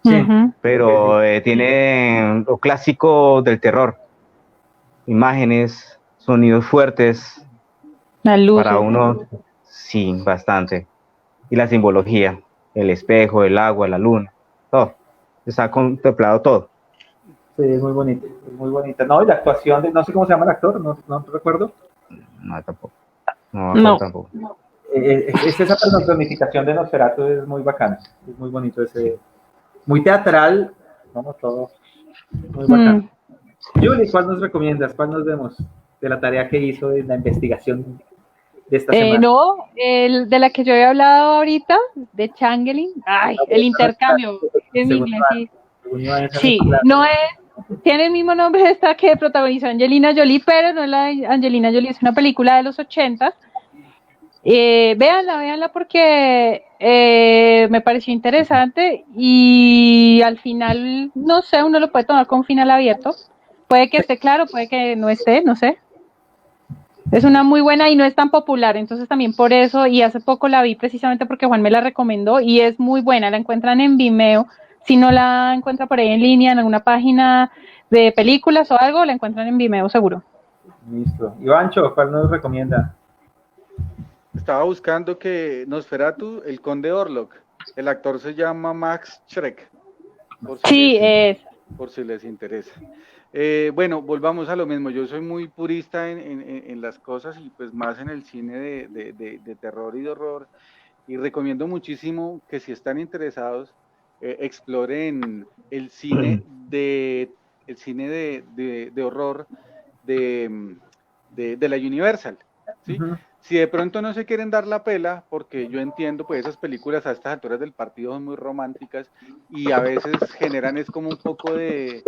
Sí, pero tiene lo clásico del terror. Imágenes, sonidos fuertes. La luz. Para uno, sí, bastante. Y la simbología, el espejo, el agua, la luna, todo. Está contemplado todo. Sí, es muy bonito, es muy bonita. No, y la actuación no sé cómo se llama el actor, no recuerdo. No, tampoco. No. Tampoco. Es esa personificación de Nosferatu, es muy bacana, es muy bonito ese, muy teatral, vamos todo, muy bacano. Julie, ¿cuál nos recomiendas? ¿Cuál nos vemos de la tarea que hizo de la investigación de esta semana? No, de la que yo había hablado ahorita, de Changeling, el intercambio, en inglés, sí. Sí, no es, tiene el mismo nombre esta que protagonizó Angelina Jolie, pero no es la Angelina Jolie, es una película de los 80. Véanla porque me pareció interesante y al final, no sé, uno lo puede tomar con final abierto. Puede que esté claro, puede que no esté, no sé. Es una muy buena y no es tan popular, entonces también por eso, y hace poco la vi precisamente porque Juan me la recomendó y es muy buena, la encuentran en Vimeo. Si no la encuentra por ahí en línea, en alguna página de películas o algo, la encuentran en Vimeo seguro. Listo. Ivancho, ¿cuál nos recomienda? Estaba buscando que Nosferatu, el Conde Orlok, el actor se llama Max Schreck. Por si les interesa. Bueno, volvamos a lo mismo. Yo soy muy purista en las cosas y pues más en el cine de terror y de horror. Y recomiendo muchísimo que si están interesados, exploren el cine de horror de la Universal, ¿sí? Uh-huh. Si de pronto no se quieren dar la pela, porque yo entiendo, pues esas películas a estas alturas del partido son muy románticas y a veces generan es como un poco de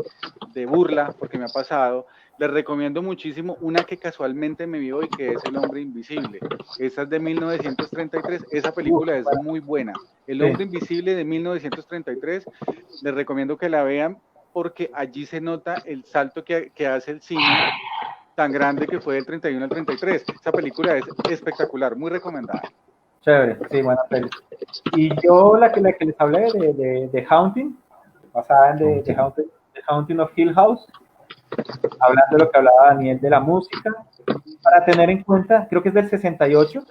burla, porque me ha pasado. Les recomiendo muchísimo una que casualmente me vi hoy, que es El Hombre Invisible. Esa es de 1933, esa película es muy buena. El Hombre Invisible de 1933, les recomiendo que la vean porque allí se nota el salto que hace el cine tan grande que fue del 31 al 33. Esa película es espectacular, muy recomendada. Chévere, sí, buena peli. Y yo la que les hablé de Haunting, basada en The Haunting of Hill House, hablando de lo que hablaba Daniel de la música, para tener en cuenta, creo que es del 68,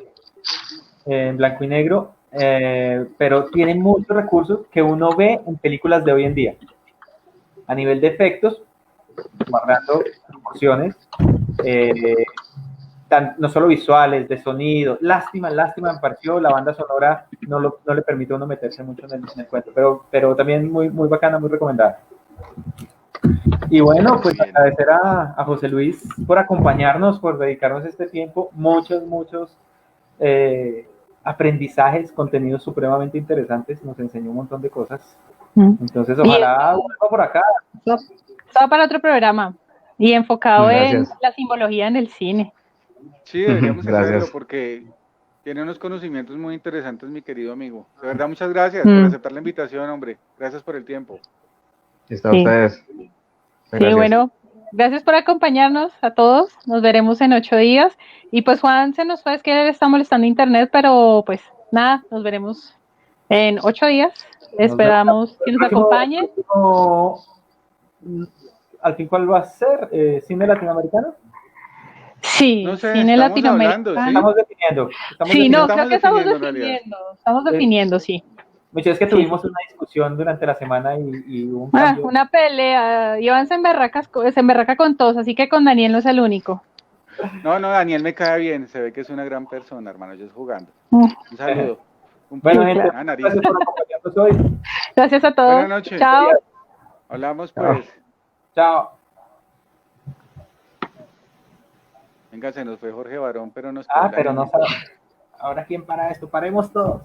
en blanco y negro, pero tiene muchos recursos que uno ve en películas de hoy en día. A nivel de efectos, guardando proporciones, no solo visuales, de sonido. Lástima me pareció, la banda sonora no le permite a uno meterse mucho en el cuento, pero también muy, muy bacana, muy recomendada. Y bueno, pues agradecer a José Luis por acompañarnos, por dedicarnos este tiempo, muchos aprendizajes, contenidos supremamente interesantes, nos enseñó un montón de cosas. Entonces, ojalá vuelva por acá. Estaba para otro programa y enfocado en la simbología en el cine. Sí, deberíamos hacerlo porque tiene unos conocimientos muy interesantes, mi querido amigo. De verdad, muchas gracias por aceptar la invitación, hombre. Gracias por el tiempo. Está ustedes. Sí, bueno, gracias por acompañarnos a todos. Nos veremos en 8 días. Y pues Juan se nos fue, es que le está molestando internet, pero pues nada, nos veremos en 8 días. Esperamos que nos acompañen. ¿Al fin cuál va a ser? ¿Cine latinoamericano? Sí, no sé, cine latinoamericano. ¿sí? Estamos definiendo. Creo que estamos definiendo. Estamos definiendo, sí. Muchas veces que tuvimos una discusión durante la semana y un cambio. Una pelea. Iván se emberraca con todos, así que con Daniel no es el único. No, Daniel me cae bien. Se ve que es una gran persona, hermano. Yo jugando. Un saludo. Bueno, gente, gracias por acompañarnos hoy. Gracias a todos. Buenas noches. Chao. Hablamos pues. Chao. Venga, se nos fue Jorge Barón, pero nos pero no sabe. Ahora, ¿quién para esto? Paremos todos.